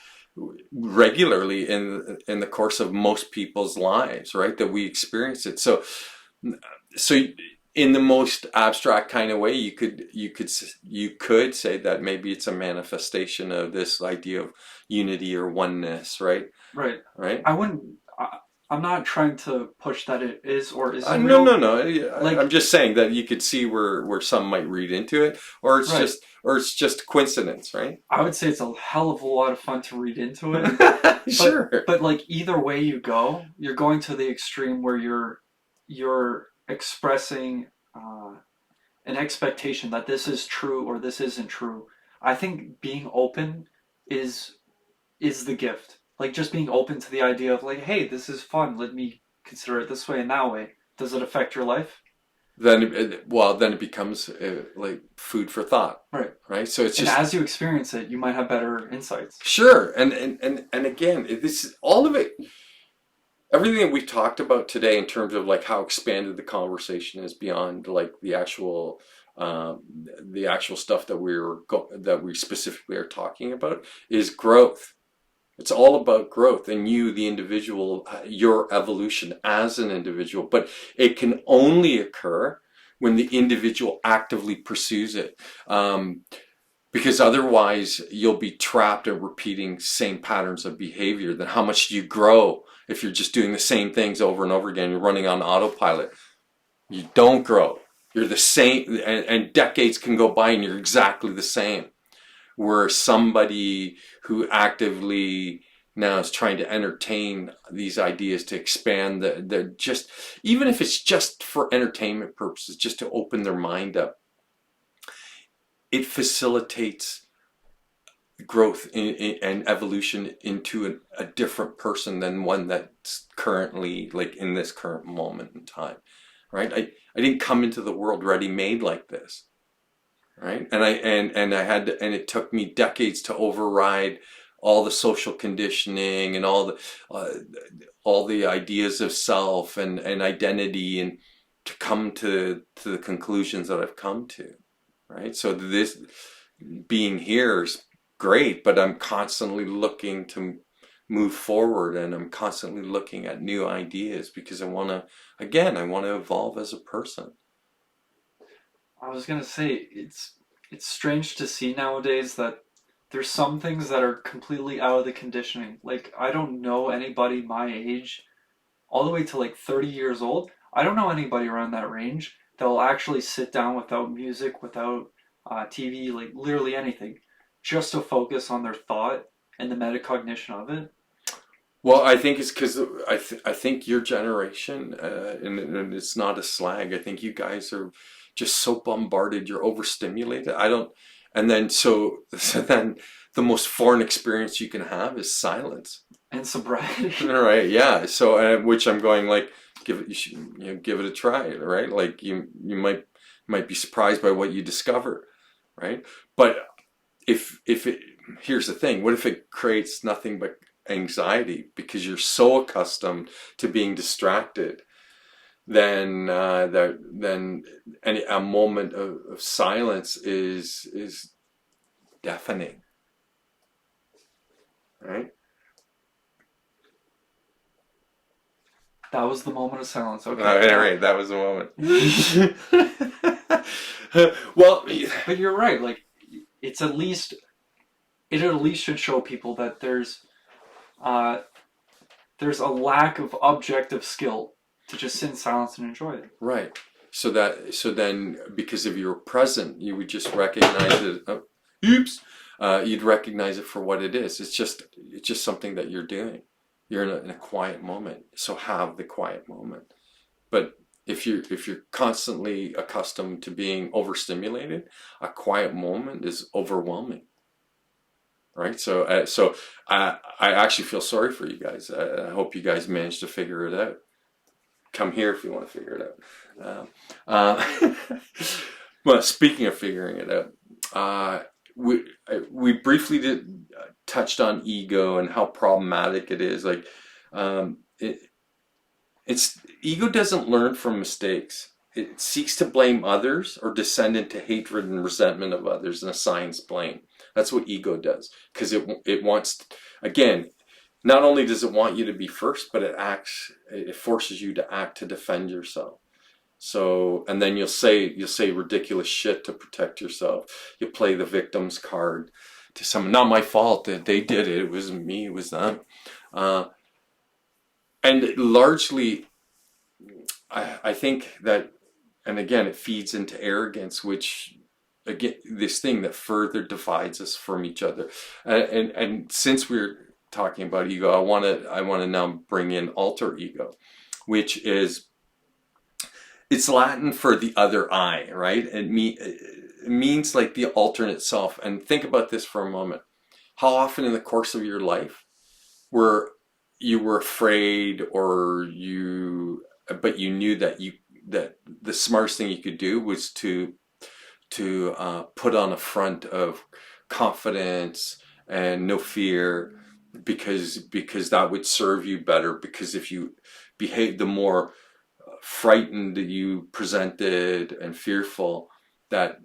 regularly in the course of most people's lives, right? That we experience it. So in the most abstract kind of way, you could say that maybe it's a manifestation of this idea of unity or oneness, right? Right. Right. I'm not trying to push that it is or isn't No, real. no. Like, I'm just saying that you could see where some might read into it, or it's right. just coincidence, right? I would say it's a hell of a lot of fun to read into it. Sure. But like either way you go, you're going to the extreme where you're expressing an expectation that this is true or this isn't true. I think being open is the gift. Like just being open to the idea of like, hey, this is fun. Let me consider it this way and that way. Does it affect your life? Then it becomes like food for thought. Right. Right. So it's and just, as you experience it, you might have better insights. sure. And again, this all of it, everything that we've talked about today in terms of like how expanded the conversation is beyond like the actual stuff that we specifically are talking about, is growth. It's all about growth and you, the individual, your evolution as an individual. But it can only occur when the individual actively pursues it. Because otherwise you'll be trapped in repeating same patterns of behavior. Then how much do you grow if you're just doing the same things over and over again? You're running on autopilot. You don't grow. You're the same, and decades can go by and you're exactly the same. Where somebody who actively now is trying to entertain these ideas to expand the just, even if it's just for entertainment purposes, just to open their mind up, it facilitates growth and evolution into a different person than one that's currently like in this current moment in time, right? I didn't come into the world ready-made like this. Right, and I had to, and it took me decades to override all the social conditioning and all the ideas of self and identity, and to come to the conclusions that I've come to. Right, so this being here is great, but I'm constantly looking to move forward, and I'm constantly looking at new ideas because I want to evolve as a person. I was gonna say it's strange to see nowadays that there's some things that are completely out of the conditioning. Like I don't know anybody my age, all the way to like 30 years old. I don't know anybody around that range that will actually sit down without music, without TV, like literally anything, just to focus on their thought and the metacognition of it. Well, I think it's because I think your generation, and it's not a slag. I think you guys are just so bombarded. You're overstimulated. I don't, and then so then the most foreign experience you can have is silence. And sobriety. Right? Yeah. So which I'm going like, give it, you should, give it a try. Right? Like you might be surprised by what you discover. Right? But if it, here's the thing, what if it creates nothing but anxiety because you're so accustomed to being distracted, then a moment of silence is deafening, right? That was the moment of silence. Okay. All right, that was the moment. Well, but you're right. Like it's at least it at least should show people that there's a lack of objective skill to just sit in silence and enjoy it. right. So then because if you were present, you would just recognize it. Oh, oops. You'd recognize it for what it is. It's just something that you're doing. You're in a quiet moment. So have the quiet moment. But if you're constantly accustomed to being overstimulated, a quiet moment is overwhelming. Right? So I actually feel sorry for you guys. I hope you guys manage to figure it out. Come here if you want to figure it out. Well, speaking of figuring it out, we briefly touched on ego and how problematic it is. Like, it's ego doesn't learn from mistakes. It seeks to blame others or descend into hatred and resentment of others and assigns blame. That's what ego does, because it wants, again, not only does it want you to be first, but it forces you to act to defend yourself. So, and then you'll say ridiculous shit to protect yourself. You play the victim's card to someone. Not my fault that they did it. It wasn't me. It was them. And largely, I think that, and again, it feeds into arrogance, which, again, this thing that further divides us from each other. And since we're talking about ego, I want to now bring in alter ego, which is, it's Latin for the other I, right? It means like the alternate self. And think about this for a moment. How often in the course of your life were you were afraid, but you knew that the smartest thing you could do was to put on a front of confidence and no fear, because that would serve you better. Because if you behaved, the more frightened you presented and fearful, that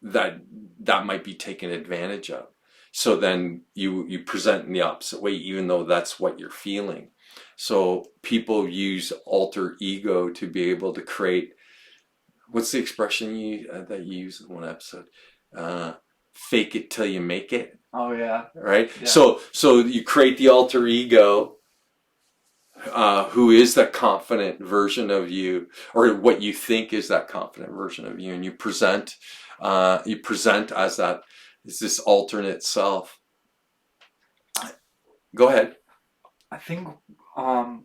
might be taken advantage of. So then you present in the opposite way, even though that's what you're feeling. So people use alter ego to be able to create, what's the expression that you use in one episode? Fake it till you make it. Oh yeah. Right? Yeah. So you create the alter ego, who is that confident version of you, or what you think is that confident version of you, and you present as that, is this alternate self. Go ahead. I think, at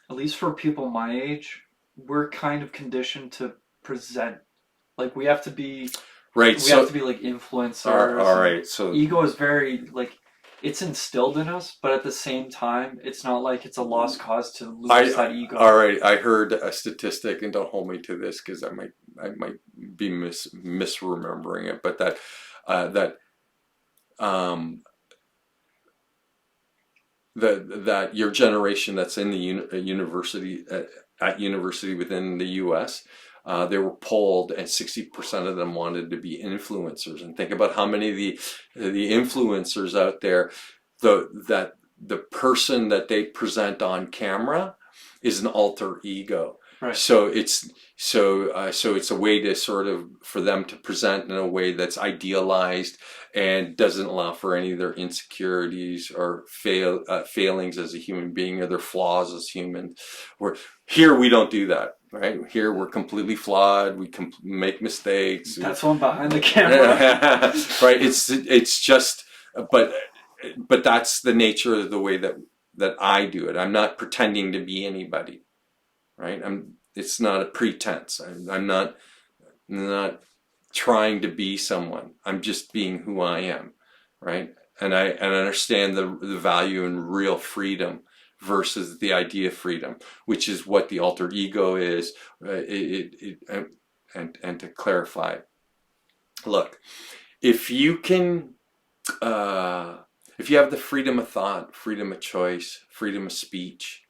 least for people my age, we're kind of conditioned to present. Like we have to be, right. We have to be like influencers. All right. So ego is very like, it's instilled in us, but at the same time, it's not like it's a lost cause to lose that ego. All right. I heard a statistic, and don't hold me to this because I might be misremembering it, but that your generation that's in the university within the U.S., they were polled, and 60% of them wanted to be influencers. And think about how many of the influencers out there, the person that they present on camera is an alter ego. Right. So it's a way to sort of for them to present in a way that's idealized and doesn't allow for any of their insecurities or failings as a human being or their flaws as humans. Or here we don't do that, right? Here we're completely flawed. We make mistakes. That's one behind the camera. Right. It's just, but that's the nature of the way that I do it. I'm not pretending to be anybody. Right? It's not a pretense. I'm not trying to be someone. I'm just being who I am, right? And I understand the value in real freedom versus the idea of freedom, which is what the alter ego is. And to clarify, look, if you can, if you have the freedom of thought, freedom of choice, freedom of speech,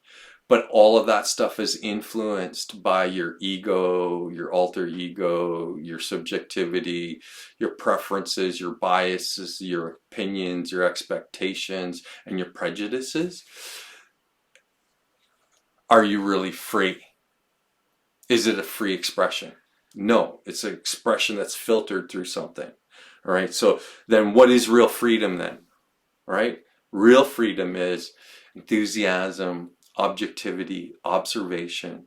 but all of that stuff is influenced by your ego, your alter ego, your subjectivity, your preferences, your biases, your opinions, your expectations, and your prejudices. Are you really free? Is it a free expression? No, it's an expression that's filtered through something. All right, so then what is real freedom then? Right? Real freedom is enthusiasm, objectivity, observation,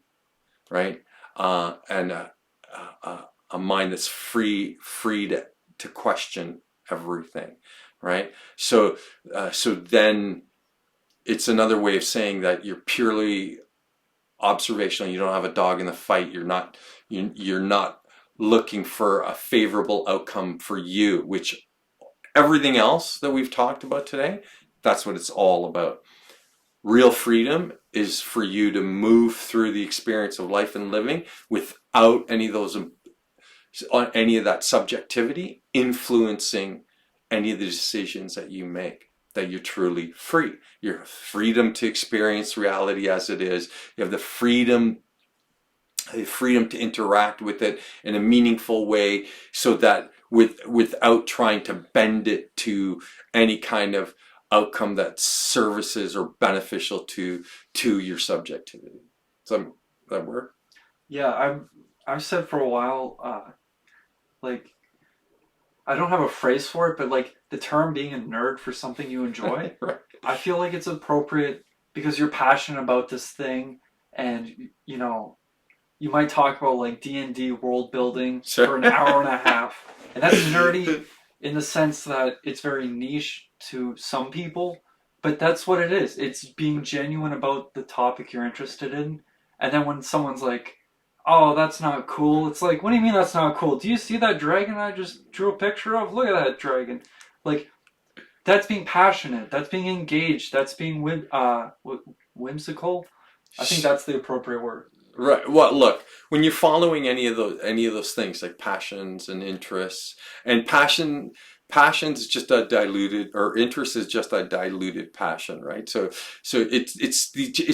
right? And a mind that's free to question everything, right? So then it's another way of saying that you're purely observational. You don't have a dog in the fight. You're not looking for a favorable outcome for you, which everything else that we've talked about today, that's what it's all about. Real freedom is for you to move through the experience of life and living without any of that subjectivity influencing any of the decisions that you make. That you're truly free. Your freedom to experience reality as it is. You have the freedom to interact with it in a meaningful way, so that without trying to bend it to any kind of outcome that services or beneficial to your subjectivity. Does that work? Yeah, I've said for a while, like, I don't have a phrase for it, but like the term being a nerd for something you enjoy, Right. I feel like it's appropriate because you're passionate about this thing, and you know, you might talk about like D&D world building Sure. for an hour and a half, and that's nerdy in the sense that it's very niche to some people, but that's what it is. It's being genuine about the topic you're interested in, and then when someone's like, "Oh, that's not cool," it's like, "What do you mean that's not cool? Do you see that dragon I just drew a picture of? Look at that dragon!" Like, that's being passionate. That's being engaged. That's being whimsical. I think that's the appropriate word. Right. Well, look, when you're following any of those things like passions and interests, and passions is just a diluted, or interest is just a diluted passion, right? So it's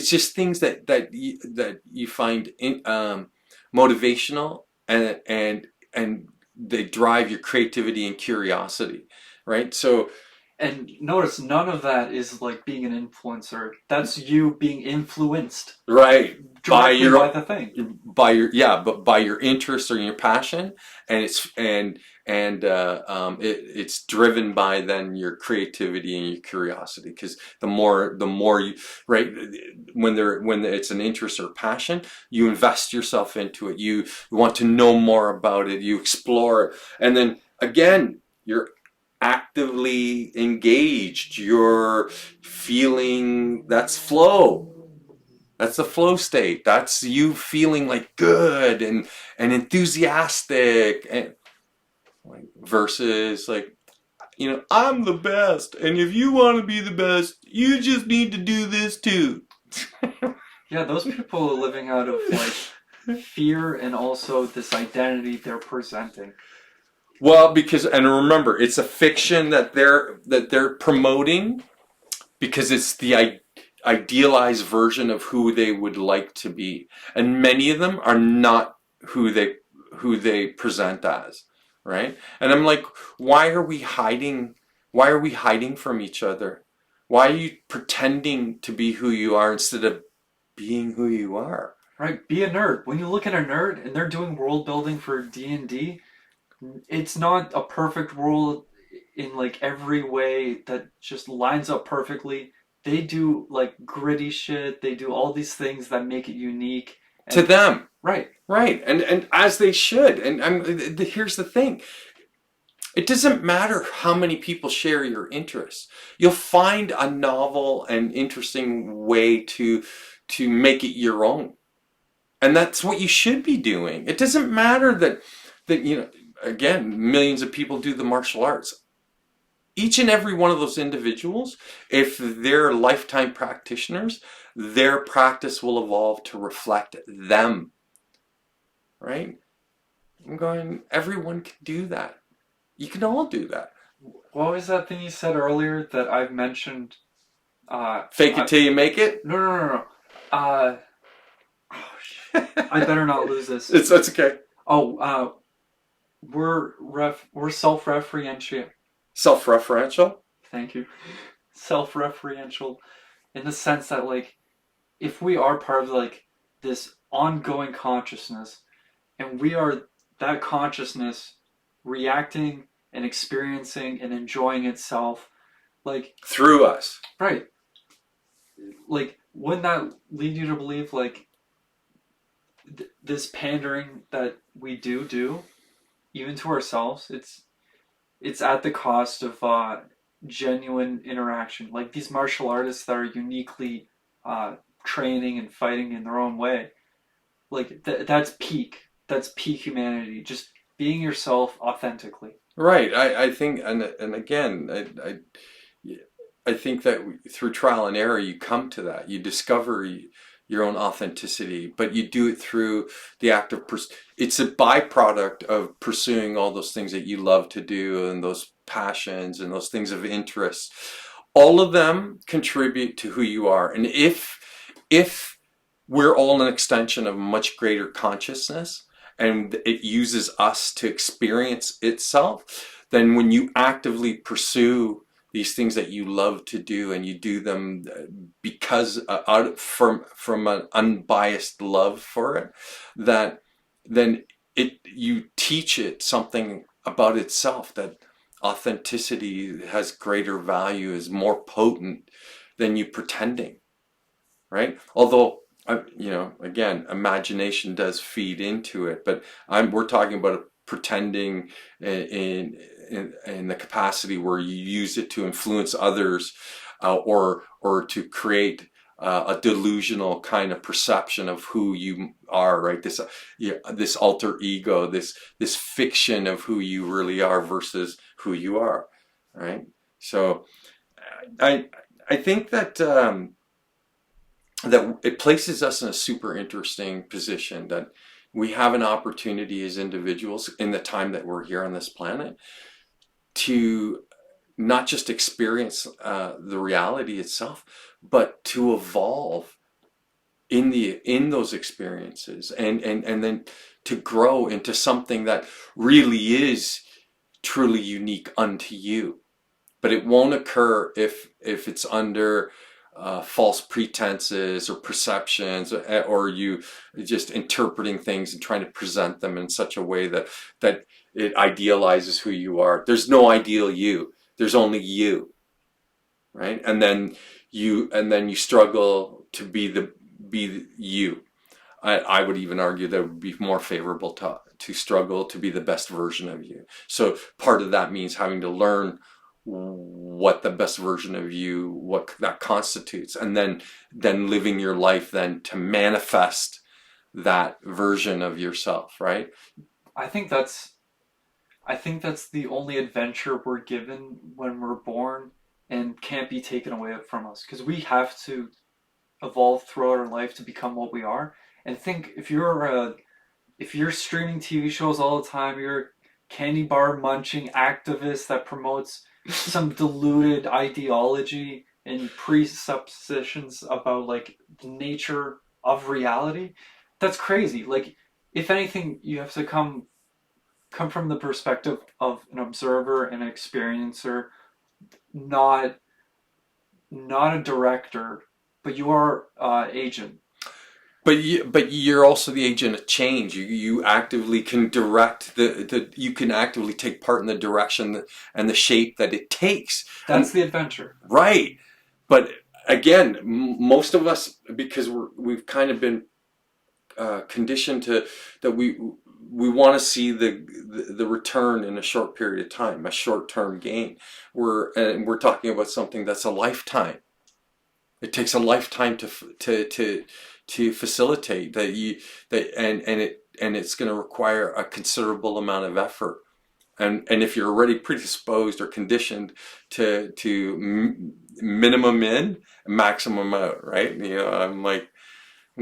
just things that you find motivational, and they drive your creativity and curiosity, right? So. And notice none of that is like being an influencer. That's you being influenced. Right. By the thing. But by your interest or your passion, and it's driven by then your creativity and your curiosity. Because the more you, right, when it's an interest or passion, you invest yourself into it. You want to know more about it. You explore it, and then again, you're actively engaged. You're feeling, that's flow. That's the flow state. That's you feeling like good and enthusiastic, and like, versus like, I'm the best, and if you want to be the best, you just need to do this too. Yeah, those people are living out of like fear and also this identity they're presenting. Well, and remember, it's a fiction that they're promoting, because it's the idealized version of who they would like to be, and many of them are not who they present as, right? And I'm like, why are we hiding from each other? Why are you pretending to be who you are instead of being who you are? Right, be a nerd. When you look at a nerd and they're doing world building for D&D, it's not a perfect world in like every way that just lines up perfectly. They do like gritty shit. They do all these things that make it unique. To And them. right, Right. And as they should. And here's the thing. It doesn't matter how many people share your interests. You'll find a novel and interesting way to make it your own. And that's what you should be doing. It doesn't matter that again, millions of people do the martial arts. Each and every one of those individuals, if they're lifetime practitioners, their practice will evolve to reflect them, right? I'm going, everyone can do that. You can all do that. what was that thing you said earlier that I've mentioned? Fake it till you make it. No. Oh shit! I better not lose this. It's okay. Oh, we're self-referential. Self-referential. Thank you. Self-referential in the sense that like if we are part of like this ongoing consciousness and we are that consciousness reacting and experiencing and enjoying itself like Through us. right, like wouldn't that lead you to believe like this pandering that we do even to ourselves, it's at the cost of genuine interaction. Like these martial artists that are uniquely training and fighting in their own way. Like that's peak. That's peak humanity. Just being yourself authentically. Right. I think, and again, I think that through trial and error, you come to that. You discover your own authenticity, but you do it through the act of, it's a byproduct of pursuing all those things that you love to do and those passions and those things of interest. All of them contribute to who you are. And if we're all an extension of much greater consciousness and it uses us to experience itself, then when you actively pursue these things that you love to do and you do them because from an unbiased love for it, that then you teach it something about itself, that authenticity has greater value, is more potent than you pretending, right? Although again, imagination does feed into it, but we're talking about pretending in the capacity where you use it to influence others, or to create a delusional kind of perception of who you are, right? This alter ego, this fiction of who you really are versus who you are, right? So I think that it places us in a super interesting position, that we have an opportunity as individuals in the time that we're here on this planet to not just experience the reality itself, but to evolve in those experiences, and then to grow into something that really is truly unique unto you. But it won't occur if it's under false pretenses or perceptions, or you just interpreting things and trying to present them in such a way that it idealizes who you are. There's no ideal you. There's only you, right? And then you struggle to be you. I would even argue that it would be more favorable to struggle to be the best version of you. So part of that means having to learn what the best version of you, what that constitutes, and then living your life then to manifest that version of yourself, right? I think that's the only adventure we're given when we're born and can't be taken away from us, because we have to evolve throughout our life to become what we are. And think if you're streaming TV shows all the time, you're a candy bar munching activist that promotes some deluded ideology and presuppositions about like the nature of reality. That's crazy. Like if anything, you have to come from the perspective of an observer and an experiencer, not a director, but you are agent. but you're also the agent of change. You actively can direct you can actively take part in the direction and the shape that it takes. That's the adventure. Right. But again, most of us, because we've kind of been conditioned to that we want to see the return in a short period of time, a short-term gain. We're talking about something that's a lifetime. It takes a lifetime to facilitate and it's going to require a considerable amount of effort. And if you're already predisposed or conditioned to minimum in, maximum out, right? I'm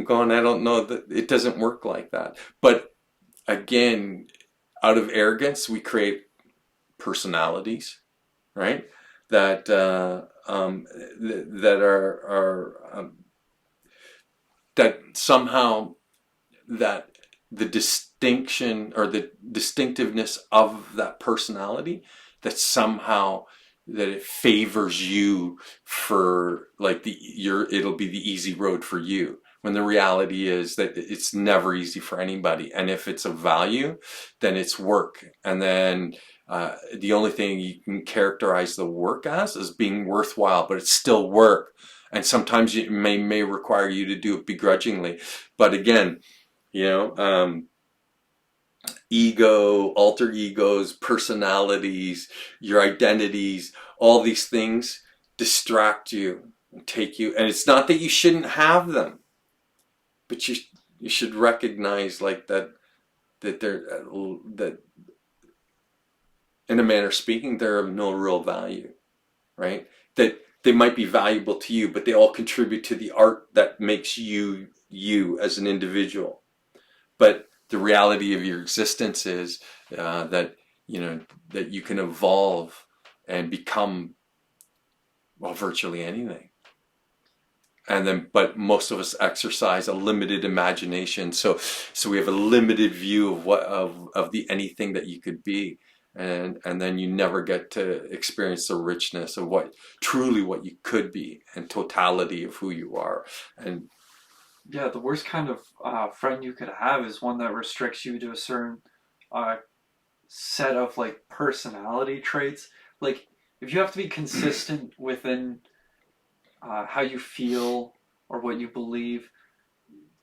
going, I don't know, that it doesn't work like that. But again, out of arrogance, we create personalities, right? That that somehow that the distinction or the distinctiveness of that personality, that somehow that it favors you for like it'll be the easy road for you, when the reality is that it's never easy for anybody. And if it's of value, then it's work. And then the only thing you can characterize the work as is being worthwhile, but it's still work. And sometimes it may require you to do it begrudgingly. But again, ego, alter egos, personalities, your identities, all these things distract you and take you. And it's not that you shouldn't have them, but you should recognize like that in a manner of speaking, they're of no real value, right? That they might be valuable to you, but they all contribute to the art that makes you as an individual. But the reality of your existence is that you can evolve and become, well, virtually anything. And then, but most of us exercise a limited imagination, so we have a limited view of the anything that you could be, and then you never get to experience the richness of what you could be and totality of who you are. And yeah, the worst kind of friend you could have is one that restricts you to a certain set of like personality traits. Like if you have to be consistent within how you feel or what you believe,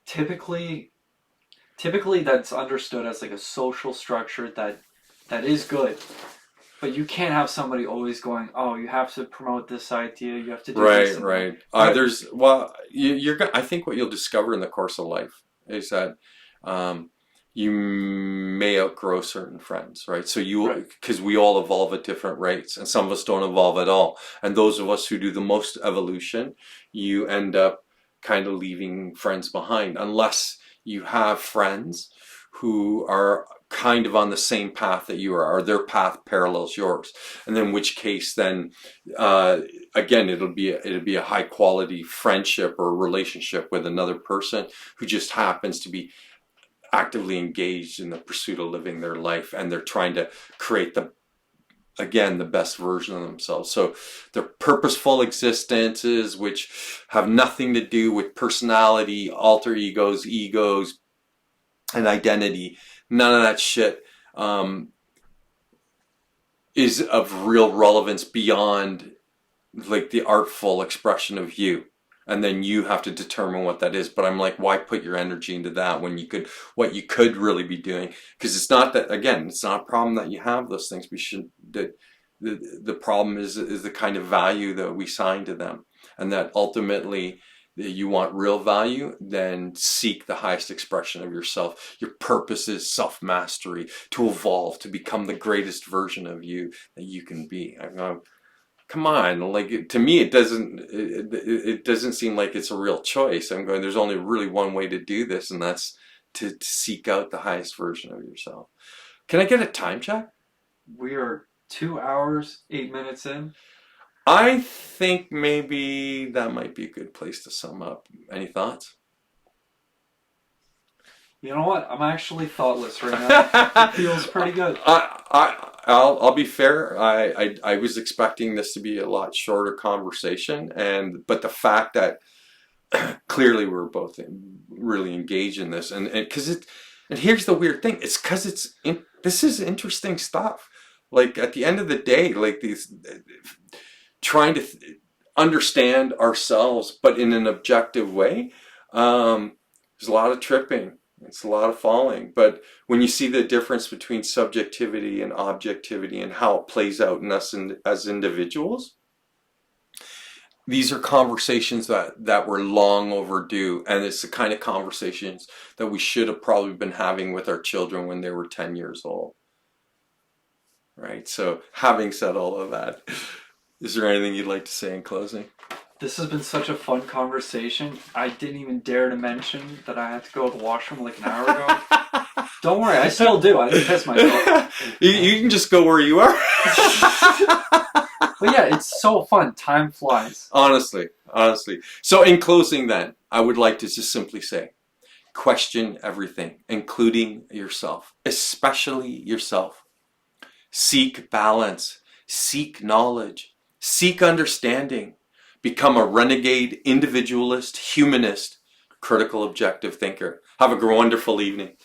typically that's understood as like a social structure that is good. But you can't have somebody always going, oh, you have to promote this idea, you have to do this. Right. I think what you'll discover in the course of life is that you may outgrow certain friends, right? So because we all evolve at different rates, and some of us don't evolve at all. And those of us who do the most evolution, you end up kind of leaving friends behind, unless you have friends who are kind of on the same path that you are, or their path parallels yours. And in which case, then again, it'll be a high quality friendship or relationship with another person who just happens to be actively engaged in the pursuit of living their life, and they're trying to create the best version of themselves. So they're purposeful existences which have nothing to do with personality, alter egos, and identity. None of that shit is of real relevance beyond like the artful expression of you. And then you have to determine what that is. But I'm like, why put your energy into that when what you could really be doing? Because it's not that, again, it's not a problem that you have those things. The problem is the kind of value that we assign to them. And that ultimately, you want real value, then seek the highest expression of yourself. Your purpose is self-mastery, to evolve, to become the greatest version of you that you can be. I'm going, come on, like, to me, it doesn't seem like it's a real choice. I'm going, there's only really one way to do this, and that's to seek out the highest version of yourself. Can I get a time check? We are 2 hours, 8 minutes in. I think maybe that might be a good place to sum up. Any thoughts? You know what? I'm actually thoughtless right now. It feels pretty good. I'll be fair. I was expecting this to be a lot shorter conversation, but the fact that clearly we're both really engaged in this, and because and here's the weird thing, it's because this is interesting stuff. Like at the end of the day, like these trying to understand ourselves, but in an objective way. There's a lot of tripping. It's a lot of falling. But when you see the difference between subjectivity and objectivity and how it plays out in us as individuals, these are conversations that were long overdue. And it's the kind of conversations that we should have probably been having with our children when they were 10 years old. Right? So having said all of that, is there anything you'd like to say in closing? This has been such a fun conversation. I didn't even dare to mention that I had to go to the washroom like an hour ago. Don't worry, I still do. I didn't piss myself. You can just go where you are. But yeah, it's so fun. Time flies. Honestly. So in closing then, I would like to just simply say, question everything, including yourself, especially yourself. Seek balance, seek knowledge, seek understanding. Become a renegade, individualist, humanist, critical, objective thinker. Have a wonderful evening.